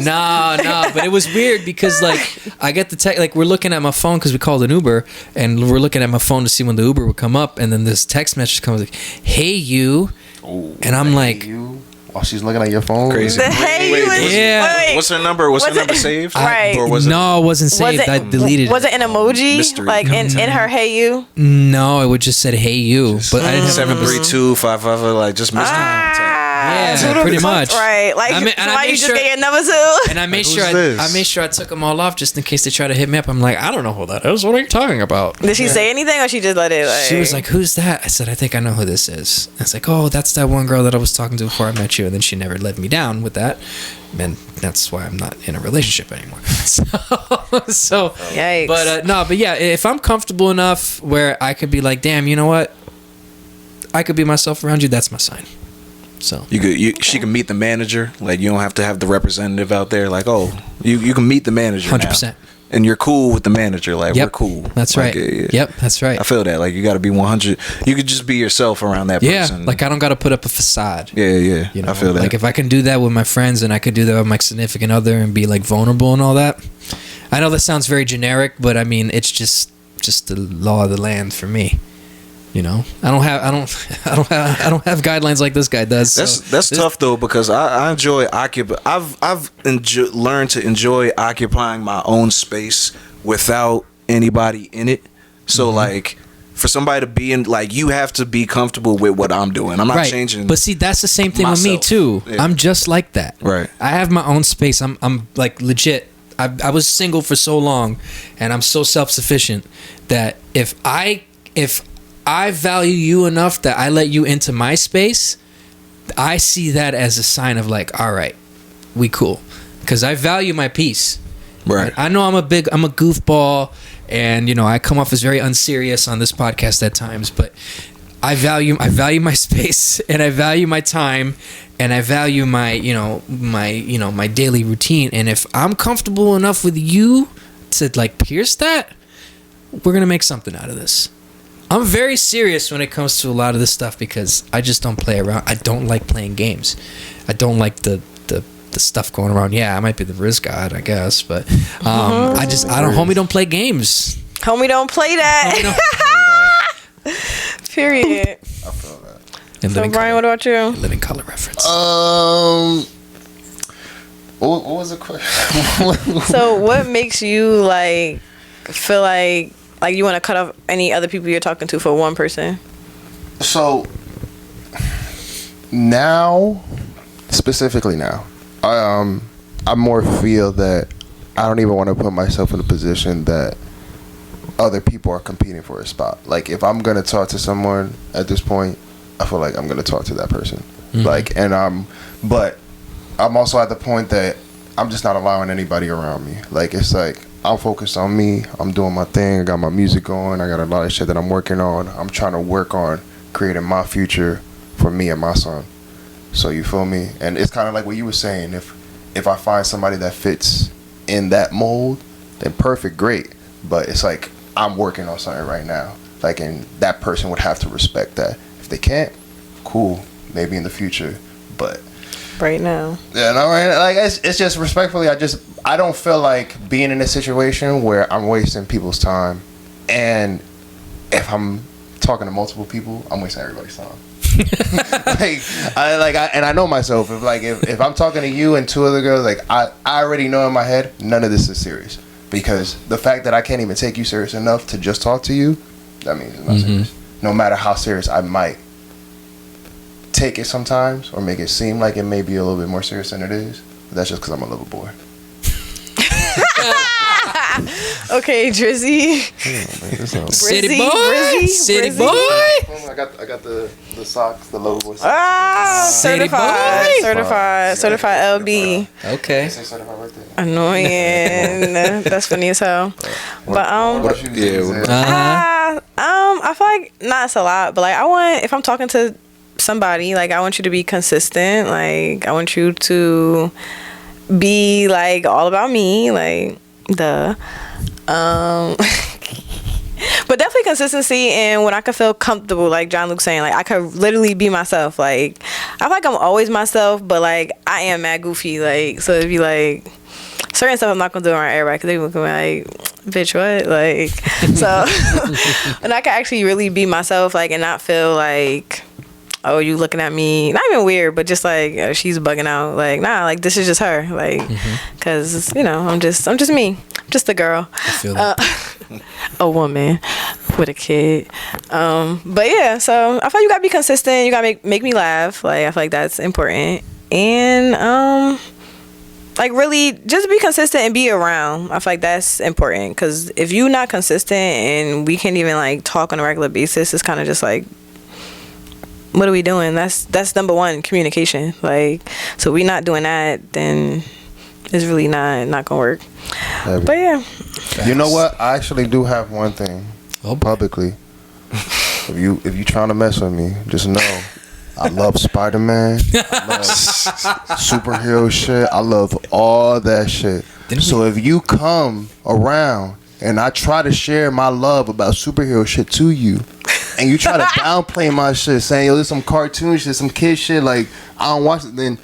Speaker 3: No, but it was weird because like I get the text, like we're looking at my phone because we called an Uber, and we're looking at my phone to see when the Uber would come up, and then this text message comes like, "Hey you," and I'm like,
Speaker 5: You while she's looking at your phone.
Speaker 4: Crazy.
Speaker 2: The hey
Speaker 4: Wait,
Speaker 2: you
Speaker 4: what's-
Speaker 2: is
Speaker 3: Yeah.
Speaker 4: What's her number? What's her
Speaker 2: Was
Speaker 4: number
Speaker 2: it-
Speaker 4: saved?
Speaker 2: Right.
Speaker 4: Or was it?
Speaker 3: no, it wasn't saved. I deleted
Speaker 2: Was
Speaker 3: it.
Speaker 2: it an emoji?
Speaker 4: Mystery.
Speaker 2: Like in her hey you?
Speaker 3: No, it would just said "Hey you," but I didn't have
Speaker 4: 732-555. Like just missed contact.
Speaker 3: Yeah,
Speaker 2: Who the
Speaker 3: pretty
Speaker 2: fuck-
Speaker 3: much.
Speaker 2: Right. Like
Speaker 3: I mean, and I
Speaker 2: why
Speaker 3: made
Speaker 2: you just
Speaker 3: sure-
Speaker 2: get your number too?
Speaker 3: And I made
Speaker 4: Who's
Speaker 3: sure
Speaker 4: this?
Speaker 3: I made sure I took them all off just in case they try to hit me up. I'm like, I don't know who that is. What are you talking about?
Speaker 2: Did she say anything or she just let it like
Speaker 3: She was like, "Who's that?" I said, "I think I know who this is." I was like, "Oh, that's that one girl that I was talking to before I met you." And then she never let me down with that, and that's why I'm not in a relationship anymore. so
Speaker 2: Yikes.
Speaker 3: but yeah, if I'm comfortable enough where I could be like, "Damn, you know what? I could be myself around you." That's my sign. So
Speaker 4: She can meet the manager. Like you don't have to have the representative out there. Like you can meet the manager.
Speaker 3: 100%.
Speaker 4: And you're cool with the manager. Like
Speaker 3: Yep.
Speaker 4: we're cool.
Speaker 3: That's
Speaker 4: Like,
Speaker 3: right.
Speaker 4: yeah.
Speaker 3: Yep, that's right.
Speaker 4: I feel that. Like you got to be 100. You could just be yourself around that
Speaker 3: Yeah,
Speaker 4: person.
Speaker 3: like I don't got to put up a facade.
Speaker 4: yeah.
Speaker 3: You know,
Speaker 4: I feel that.
Speaker 3: like if I can do that with my friends and I could do that with my significant other and be like vulnerable and all that, I know that sounds very generic, but I mean it's just the law of the land for me. You know, I don't have guidelines like this guy does.
Speaker 4: That's tough though, because I enjoy I've learned to enjoy occupying my own space without anybody in it. So like, for somebody to be in, like, you have to be comfortable with what I'm doing. I'm not changing.
Speaker 3: But see, that's the same thing
Speaker 4: myself.
Speaker 3: with me too.
Speaker 4: Yeah.
Speaker 3: I'm just like that.
Speaker 4: Right.
Speaker 3: I have my own space. I'm like legit. I was single for so long, and I'm so self-sufficient that if I value you enough that I let you into my space, I see that as a sign of like, all right, we cool, because I value my peace.
Speaker 4: Right.
Speaker 3: I know I'm a goofball, and you know I come off as very unserious on this podcast at times, but I value my space, and I value my time, and I value my daily routine. And if I'm comfortable enough with you to like pierce that, we're gonna make something out of this. I'm very serious when it comes to a lot of this stuff because I just don't play around. I don't like playing games. I don't like the stuff going around. Yeah, I might be the Riz God, I guess, but homie don't play games.
Speaker 2: Homie don't play that. Period.
Speaker 5: I feel that.
Speaker 3: And
Speaker 2: So Brian, what about you?
Speaker 3: Living color reference.
Speaker 5: What was the question?
Speaker 2: So what makes you like feel like you want to cut off any other people you're talking to for one person?
Speaker 5: So now, specifically now, I more feel that I don't even want to put myself in a position that other people are competing for a spot. Like, if I'm gonna talk to someone at this point, I feel like I'm gonna talk to that person. Like, and but I'm also at the point that I'm just not allowing anybody around me. Like, it's like I'm focused on me. I'm doing my thing. I got my music going. I got a lot of shit that I'm working on. I'm trying to work on creating my future for me and my son. So you feel me? And it's kind of like what you were saying. If I find somebody that fits in that mold, then perfect, great. But it's like I'm working on something right now. Like, and that person would have to respect that. If they can't, cool. Maybe in the future. But
Speaker 2: Right now.
Speaker 5: yeah, no, right. Like, it's just respectfully, I don't feel like being in a situation where I'm wasting people's time, and if I'm talking to multiple people, I'm wasting everybody's time. I know myself. If I'm talking to you and two other girls, like I already know in my head, none of this is serious, because the fact that I can't even take you serious enough to just talk to you, that means it's not serious. No matter how serious I might take it sometimes, or make it seem like it may be a little bit more serious than it is, but that's just because I'm a little boy.
Speaker 2: Okay, Drizzy.
Speaker 3: City boy.
Speaker 2: Brizzy,
Speaker 3: City
Speaker 2: Brizzy.
Speaker 3: boy.
Speaker 5: I got the socks, the logo.
Speaker 3: City
Speaker 2: Certified LB.
Speaker 3: Okay.
Speaker 5: Say certified right there.
Speaker 2: Annoying. That's funny as hell. But
Speaker 5: What about you?
Speaker 2: I feel like it's a lot, but like if I'm talking to somebody, like I want you to be consistent. Like I want you to be like all about me, like but definitely consistency, and when I can feel comfortable, like Johnluke saying, like I could literally be myself. Like I feel like I'm always myself, but like I am mad goofy. Like so it'd be like certain stuff I'm not gonna do around everybody because they look at me like, bitch, what? Like so, and I can actually really be myself, like, and not feel like, oh, you looking at me, not even weird, but just like, oh, she's bugging out. Like, nah, like this is just her. Like, cause you know, I'm just me. I'm just a girl.
Speaker 3: I feel that.
Speaker 2: A woman with a kid. But yeah, so I feel like you gotta be consistent. You gotta make me laugh. Like I feel like that's important. And like really just be consistent and be around. I feel like that's important, because if you're not consistent and we can't even like talk on a regular basis, it's kind of just like, what are we doing? That's number one, communication. Like, so we not doing that, then it's really not gonna work. But yeah,
Speaker 5: You know what? I actually do have one thing publicly. If you trying to mess with me, just know I love Spider-Man. I love superhero shit. I love all that shit. So if you come around and I try to share my love about superhero shit to you, and you try to downplay my shit, saying, yo, there's some cartoon shit, some kid shit, like I don't watch it, then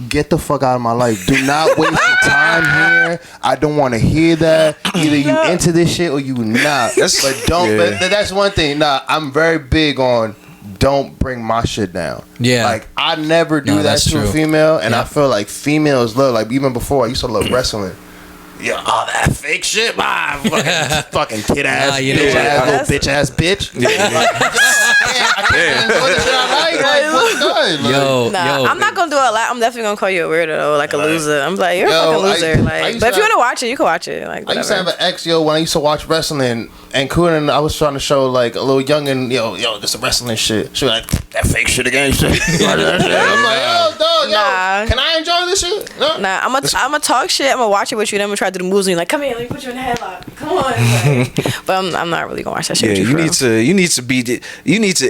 Speaker 5: get the fuck out of my life. Do not waste your time here. I don't want to hear that. Either you into this shit or you not. But don't.
Speaker 4: Yeah.
Speaker 5: But that's one thing. Nah, I'm very big on don't bring my shit down.
Speaker 3: Yeah.
Speaker 5: Like I never do that
Speaker 3: that's
Speaker 5: to
Speaker 3: true.
Speaker 5: a female, and
Speaker 3: Yeah.
Speaker 5: I feel like females love. Like even before, I used to love wrestling. Yeah, all that fake shit, my fucking kid ass,
Speaker 3: you know
Speaker 5: bitch
Speaker 3: what?
Speaker 5: ass, little bitch ass bitch. I can't enjoy the shit I like. Like, what's good? Like,
Speaker 3: Yo,
Speaker 2: I'm not gonna do it. I'm definitely gonna call you a weirdo, though, like a loser. I'm like, you're a
Speaker 5: Yo,
Speaker 2: fucking loser.
Speaker 5: I
Speaker 2: Like,
Speaker 5: used
Speaker 2: but if
Speaker 5: to
Speaker 2: you wanna watch it, you can watch it. Like,
Speaker 5: I used to have
Speaker 2: whatever.
Speaker 5: an ex, when I used to watch wrestling, and Kunin, I was trying to show like a little youngin, this wrestling shit. She was like, that fake shit again. I'm like, yo, dog,
Speaker 2: Nah.
Speaker 5: can I enjoy this shit? No.
Speaker 2: Nah, I'm gonna talk shit. I'm gonna watch it with you. Then I'm gonna try to do the moves. And you're like, come here, let me put you in a headlock. Come on. Like, but I'm not really gonna watch that shit.
Speaker 4: Yeah,
Speaker 2: with
Speaker 4: you need to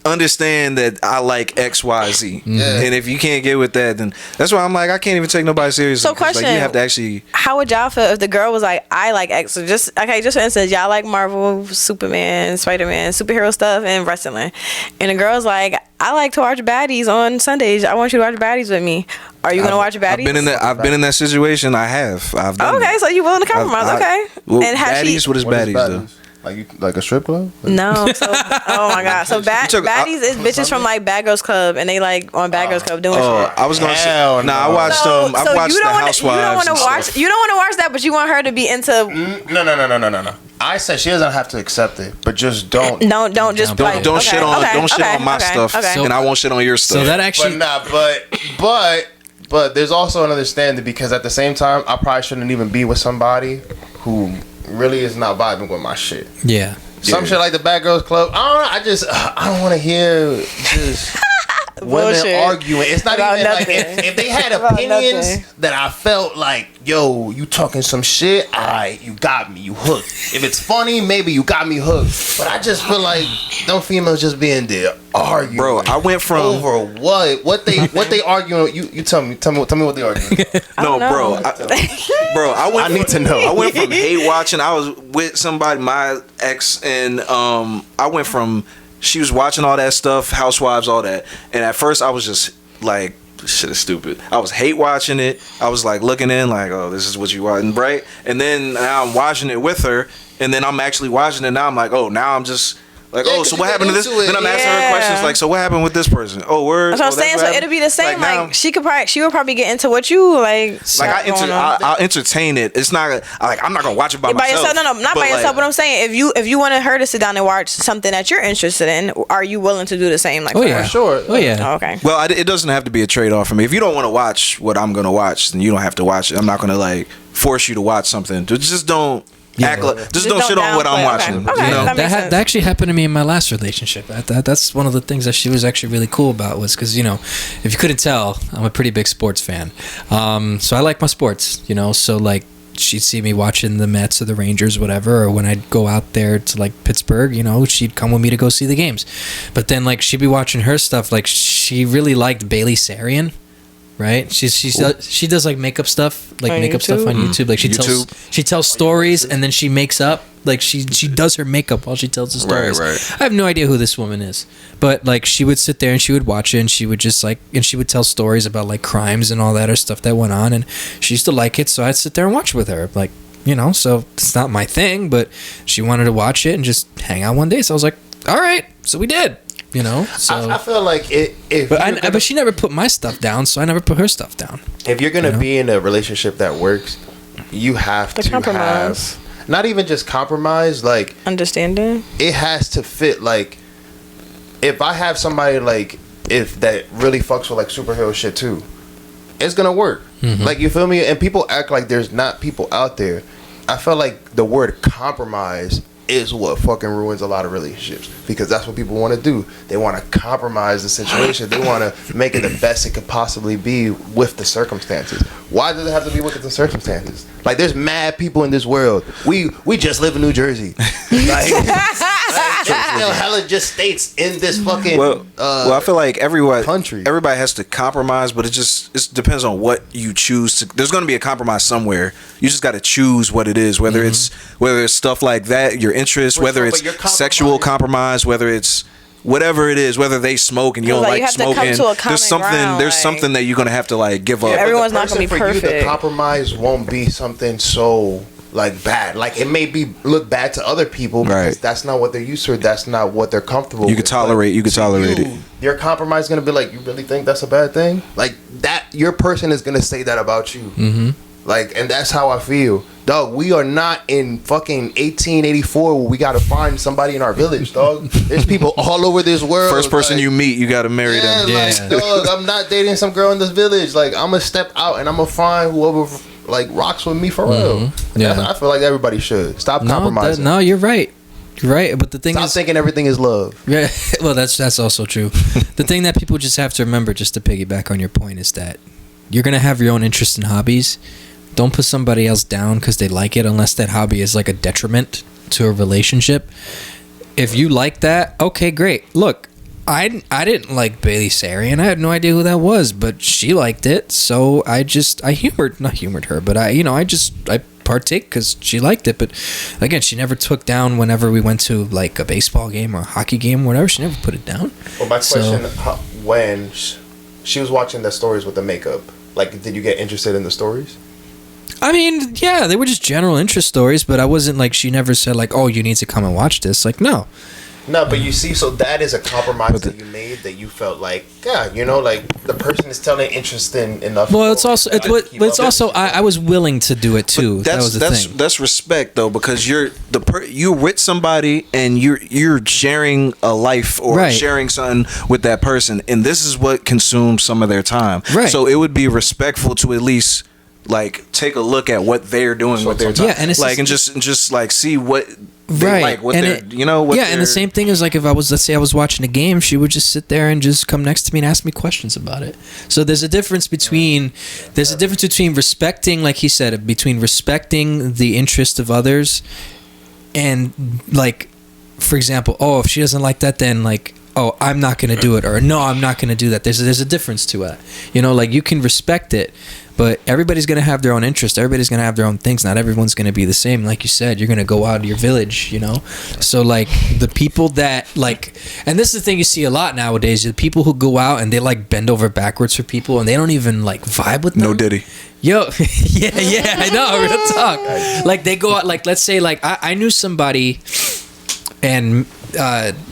Speaker 4: understand that I like X, Y, Z, and if you can't get with that, then that's why I'm like I can't even take nobody seriously.
Speaker 2: So,
Speaker 4: 'cause, like,
Speaker 2: question:
Speaker 4: you have to actually.
Speaker 2: How would y'all feel if the girl was like, I like X? So just for instance, y'all like Marvel, Superman, Spider-Man, superhero stuff, and wrestling, and the girl's like, I like to watch baddies on Sundays. I want you to watch baddies with me. Are you gonna watch baddies?
Speaker 4: I've been in that situation. I've done.
Speaker 2: Okay, so you willing to compromise? Okay.
Speaker 4: Well,
Speaker 2: And has
Speaker 4: baddies.
Speaker 2: she?
Speaker 4: What is baddies though?
Speaker 5: Like a strip club?
Speaker 2: No. So, oh my god. So baddies is bitches from like Bad Girls Club, and they like on Bad Girls Club doing shit.
Speaker 4: I was gonna say.
Speaker 5: Hell
Speaker 4: Nah, I
Speaker 5: no.
Speaker 4: watched I watched the Housewives.
Speaker 2: You don't want to
Speaker 4: and
Speaker 2: watch.
Speaker 4: stuff.
Speaker 2: You don't want to watch that, but you want her to be into.
Speaker 5: No. I said she doesn't have to accept it, but just don't.
Speaker 2: Don't just like,
Speaker 4: Don't
Speaker 2: okay,
Speaker 4: shit on
Speaker 2: okay,
Speaker 4: don't shit
Speaker 2: okay,
Speaker 4: on my
Speaker 2: okay,
Speaker 4: stuff,
Speaker 2: okay.
Speaker 4: and I won't shit on your stuff.
Speaker 3: So that
Speaker 5: But
Speaker 3: actually,
Speaker 5: but there's also another standard, because at the same time, I probably shouldn't even be with somebody who really is not vibing with my shit.
Speaker 3: yeah.
Speaker 5: Some shit like the Bad Girls Club. I don't want to hear just women
Speaker 2: Bullshit.
Speaker 5: arguing. It's not
Speaker 2: About
Speaker 5: even like
Speaker 2: nothing.
Speaker 5: if they had
Speaker 2: About
Speaker 5: opinions
Speaker 2: nothing.
Speaker 5: that I felt like, yo, you talking some shit. Alright, you got me. You hooked. If it's funny, maybe you got me hooked. But I just feel like them females just being there arguing.
Speaker 4: Bro, I went from
Speaker 5: over what they arguing. You tell me what they arguing.
Speaker 4: no,
Speaker 2: know.
Speaker 4: bro, I
Speaker 5: need to know.
Speaker 4: I went from hate watching. I was with somebody, my ex, and I went from she was watching all that stuff, Housewives, all that, and at first I was just like, this shit is stupid. I was hate watching it. I was like looking in, like, oh, this is what you watching, right? And then now I'm watching it with her, and then I'm actually watching it. Now I'm like, oh, now I'm just. Like,
Speaker 5: Yeah,
Speaker 4: oh,
Speaker 5: 'cause
Speaker 4: so
Speaker 5: you
Speaker 4: what
Speaker 5: get
Speaker 4: happened to this?
Speaker 5: into it.
Speaker 4: Then I'm asking her
Speaker 2: Yeah.
Speaker 4: questions like, so what happened with this person? Oh, word.
Speaker 2: That's what I'm saying. So it'll be the same. Like she would probably get into what you like.
Speaker 4: I'll entertain it. It's not I'm not gonna watch it by myself.
Speaker 2: yourself. No, not
Speaker 4: but
Speaker 2: by yourself.
Speaker 4: like-
Speaker 2: But I'm saying if you wanted her to sit down and watch something that you're interested in, are you willing to do the same? Like,
Speaker 3: Oh
Speaker 2: for
Speaker 3: yeah.
Speaker 2: her?
Speaker 5: Sure.
Speaker 3: Oh yeah.
Speaker 2: Oh, okay.
Speaker 4: Well, it doesn't have to be a trade off for me. If you don't want to watch what I'm gonna watch, then you don't have to watch it. I'm not gonna like force you to watch something. Just don't act like. Just don't
Speaker 2: don't
Speaker 4: shit on what I'm
Speaker 2: downplay.
Speaker 4: watching.
Speaker 2: Okay.
Speaker 4: You know?
Speaker 2: That makes sense.
Speaker 3: That actually happened to me in my last relationship. That's one of the things that she was actually really cool about, was because, you know, if you couldn't tell, I'm a pretty big sports fan. So I like my sports, you know, so like she'd see me watching the Mets or the Rangers, whatever, or when I'd go out there to like Pittsburgh, you know, she'd come with me to go see the games. But then like she'd be watching her stuff, like she really liked Bailey Sarian. Right, she does like makeup stuff, like
Speaker 2: On
Speaker 3: makeup stuff on YouTube. Like she tells stories and then she makes up. Like she does her makeup while she tells the stories.
Speaker 4: Right.
Speaker 3: I have no idea who this woman is, but like she would sit there and she would watch it and she would just like and she would tell stories about like crimes and all that or stuff that went on, and she used to like it. So I'd sit there and watch with her, like, you know. So it's not my thing, but she wanted to watch it and just hang out one day. So I was like, all right. So we did. You know, so
Speaker 5: I feel like
Speaker 3: but she never put my stuff down, so I never put her stuff down.
Speaker 5: if you're gonna
Speaker 3: You know?
Speaker 5: be in a relationship that works, you have to
Speaker 2: compromise.
Speaker 5: have not even just compromise. Like
Speaker 2: Understanding.
Speaker 5: it has to fit. Like if I have somebody like if that really fucks with like superhero shit too, it's gonna work. Like, you feel me? And people act like there's not people out there. I feel like the word compromise is what fucking ruins a lot of relationships, because that's what people want to do. They want to compromise the situation. They want to make it the best it could possibly be with the circumstances. Why does it have to be with the circumstances? Like, there's mad people in this world. We just live in New Jersey. Like, still hella just states in this fucking
Speaker 4: Well, I feel like
Speaker 5: country.
Speaker 4: everybody has to compromise, but it depends on what you choose to. There's going to be a compromise somewhere. You just got to choose what it is. Whether it's stuff like that, your interests,
Speaker 5: But
Speaker 4: whether
Speaker 5: so-
Speaker 4: it's
Speaker 5: but you're
Speaker 4: sexual compromise, whether it's whatever it is, whether they smoke and you don't
Speaker 2: Like,
Speaker 4: like
Speaker 2: you have to come
Speaker 4: smoking,
Speaker 2: to a common
Speaker 4: there's something
Speaker 2: ground,
Speaker 4: there's
Speaker 2: like-
Speaker 4: something that you're gonna have to like give up.
Speaker 5: Yeah, but
Speaker 2: Everyone's
Speaker 5: the
Speaker 2: not gonna be
Speaker 5: person for you,
Speaker 2: perfect.
Speaker 5: the compromise won't be something so like bad. Like it may be look bad to other people because
Speaker 4: Right.
Speaker 5: that's not what they're used to. Or that's not what they're comfortable.
Speaker 4: You
Speaker 5: with.
Speaker 4: could tolerate.
Speaker 5: But
Speaker 4: You could
Speaker 5: to
Speaker 4: tolerate it.
Speaker 5: Your compromise is gonna be like, you really think that's a bad thing? Like that, your person is gonna say that about you.
Speaker 3: Mm-hmm.
Speaker 5: Like, and that's how I feel, dog. We are not in fucking 1884 where we gotta find somebody in our village, dog. There's people all over this world.
Speaker 4: First person
Speaker 5: like,
Speaker 4: you meet, you gotta marry
Speaker 5: yeah,
Speaker 4: them.
Speaker 5: like, dog, I'm not dating some girl in this village. Like, I'm gonna step out and I'm gonna find whoever like rocks with me for real.
Speaker 3: Yeah.
Speaker 5: I feel like everybody should stop
Speaker 3: No,
Speaker 5: compromising.
Speaker 3: no, you're right. You're right. But the thing
Speaker 5: Stop
Speaker 3: is,
Speaker 5: thinking everything is love.
Speaker 3: yeah, well, that's also true. The thing that people just have to remember, just to piggyback on your point, is that you're gonna have your own interests and hobbies. Don't put somebody else down because they like it, unless that hobby is like a detriment to a relationship. If you like that, okay, great. Look, I didn't like Bailey Sarian. I had no idea who that was, but she liked it, so I not humored her, but I partake because she liked it. But again, she never took down whenever we went to like a baseball game or a hockey game or whatever. She never put it down.
Speaker 5: Well, my
Speaker 3: So-
Speaker 5: question, when she was watching the stories with the makeup, like, did you get interested in the stories?
Speaker 3: I mean, yeah, they were just general interest stories, but I wasn't like, she never said like, oh, you need to come and watch this. Like, no.
Speaker 5: No, but you see, so that is a compromise that you made that you felt like, yeah, you know, like the person is telling interesting enough.
Speaker 3: Well, it's also,
Speaker 5: stories
Speaker 3: it's
Speaker 5: to keep
Speaker 3: but it's
Speaker 5: up.
Speaker 3: also, I was willing to do it too. That was the thing.
Speaker 4: That's respect though, because you're with somebody and you're sharing a life or
Speaker 3: Right.
Speaker 4: sharing something with that person, and this is what consumes some of their time.
Speaker 3: Right.
Speaker 4: So it would be respectful to at least like take a look at what they're doing with their time.
Speaker 3: Yeah, and it's
Speaker 4: like
Speaker 3: just-
Speaker 4: and just like see what they
Speaker 3: Right.
Speaker 4: like, what
Speaker 3: And
Speaker 4: they're
Speaker 3: it-
Speaker 4: you know what
Speaker 3: yeah, and the
Speaker 4: they're-
Speaker 3: same thing is like if let's say I was watching a game, she would just sit there and just come next to me and ask me questions about it. So there's a difference between respecting, like he said, between respecting the interest of others and like, for example, oh, if she doesn't like that, then like, oh, I'm not gonna do it, or no, I'm not gonna do that. There's a difference to it. You know, like you can respect it, but everybody's gonna have their own interest. Everybody's gonna have their own things. Not everyone's gonna be the same. Like you said, you're gonna go out of your village. You know, so like the people that like, and this is the thing you see a lot nowadays. The people who go out and they like bend over backwards for people, and they don't even like vibe with them.
Speaker 4: No Diddy.
Speaker 3: Yo, yeah, I know. Real talk. Like they go out. Like let's say like I knew somebody. And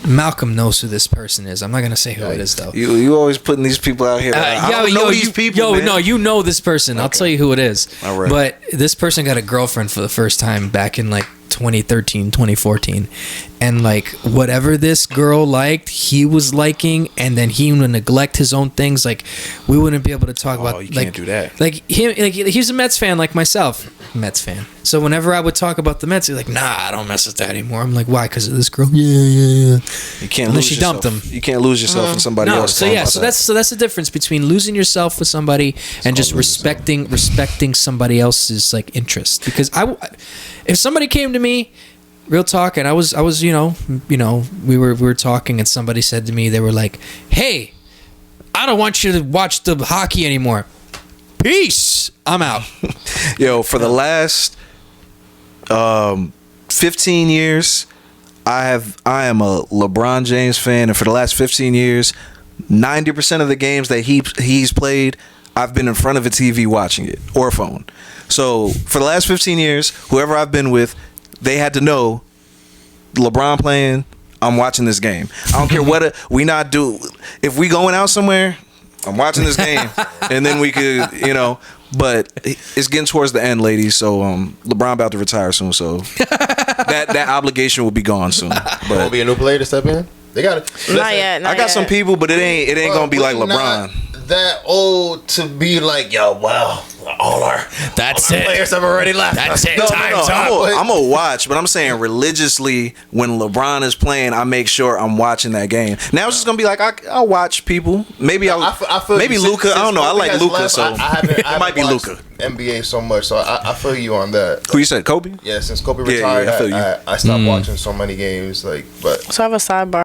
Speaker 3: Malcolm knows who this person is. I'm not gonna say who it is though.
Speaker 4: You always putting these people out here. I don't know these people, man.
Speaker 3: No, you know this person. I'll tell you who it is.
Speaker 4: All right.
Speaker 3: But this person got a girlfriend for the first time back in like 2013, 2014. And like whatever this girl liked, he was liking, and then he would neglect his own things. Like we wouldn't be able to talk about.
Speaker 4: you
Speaker 3: like,
Speaker 4: can't do that.
Speaker 3: Like him, like he's a Mets fan, like myself. Mets fan. So whenever I would talk about the Mets, he's like, "Nah, I don't mess with that anymore." I'm like, "Why? Because of this girl?" Yeah.
Speaker 4: You can't
Speaker 3: And then
Speaker 4: lose
Speaker 3: she
Speaker 4: yourself.
Speaker 3: dumped him.
Speaker 4: You can't lose yourself in somebody
Speaker 3: No,
Speaker 4: else.
Speaker 3: so yeah, so that's the difference between losing yourself with somebody and just respecting somebody else's like interest. Because if somebody came to me, real talk, and I was we were talking, and somebody said to me, they were like, "Hey, I don't want you to watch the hockey anymore. Peace. I'm out."
Speaker 4: Yo, for the last 15 years, I am a LeBron James fan, and for the last 15 years, 90% of the games that he's played, I've been in front of a TV watching it or a phone. So for the last 15 years, whoever I've been with, they had to know LeBron playing, I'm watching this game. I don't care what we not do. If we going out somewhere, I'm watching this game, and then we could, But it's getting towards the end, ladies. So LeBron about to retire soon, so that obligation will be gone soon. But
Speaker 5: Won't be a new player to step in. They got it.
Speaker 2: Not yet.
Speaker 4: I got some people, but it ain't gonna be like LeBron.
Speaker 5: That old to be like, yo, wow, all our players have already left.
Speaker 3: That's it.
Speaker 4: No,
Speaker 3: Time's up.
Speaker 4: I'm gonna watch, but I'm saying religiously when LeBron is playing, I make sure I'm watching that game. Now it's just gonna be like I'll watch people. Maybe
Speaker 5: I feel
Speaker 4: maybe
Speaker 5: you.
Speaker 4: Luka. I don't know. I
Speaker 5: Kobe
Speaker 4: like
Speaker 5: has
Speaker 4: Luka,
Speaker 5: left,
Speaker 4: so
Speaker 5: I haven't
Speaker 4: it might be
Speaker 5: watched
Speaker 4: Luka.
Speaker 5: NBA so much, so I feel you on that.
Speaker 4: Who you said, Kobe?
Speaker 5: Yeah, since Kobe
Speaker 4: Yeah,
Speaker 5: retired,
Speaker 4: I feel you.
Speaker 5: I stopped watching so many games. But
Speaker 2: So I have a sidebar.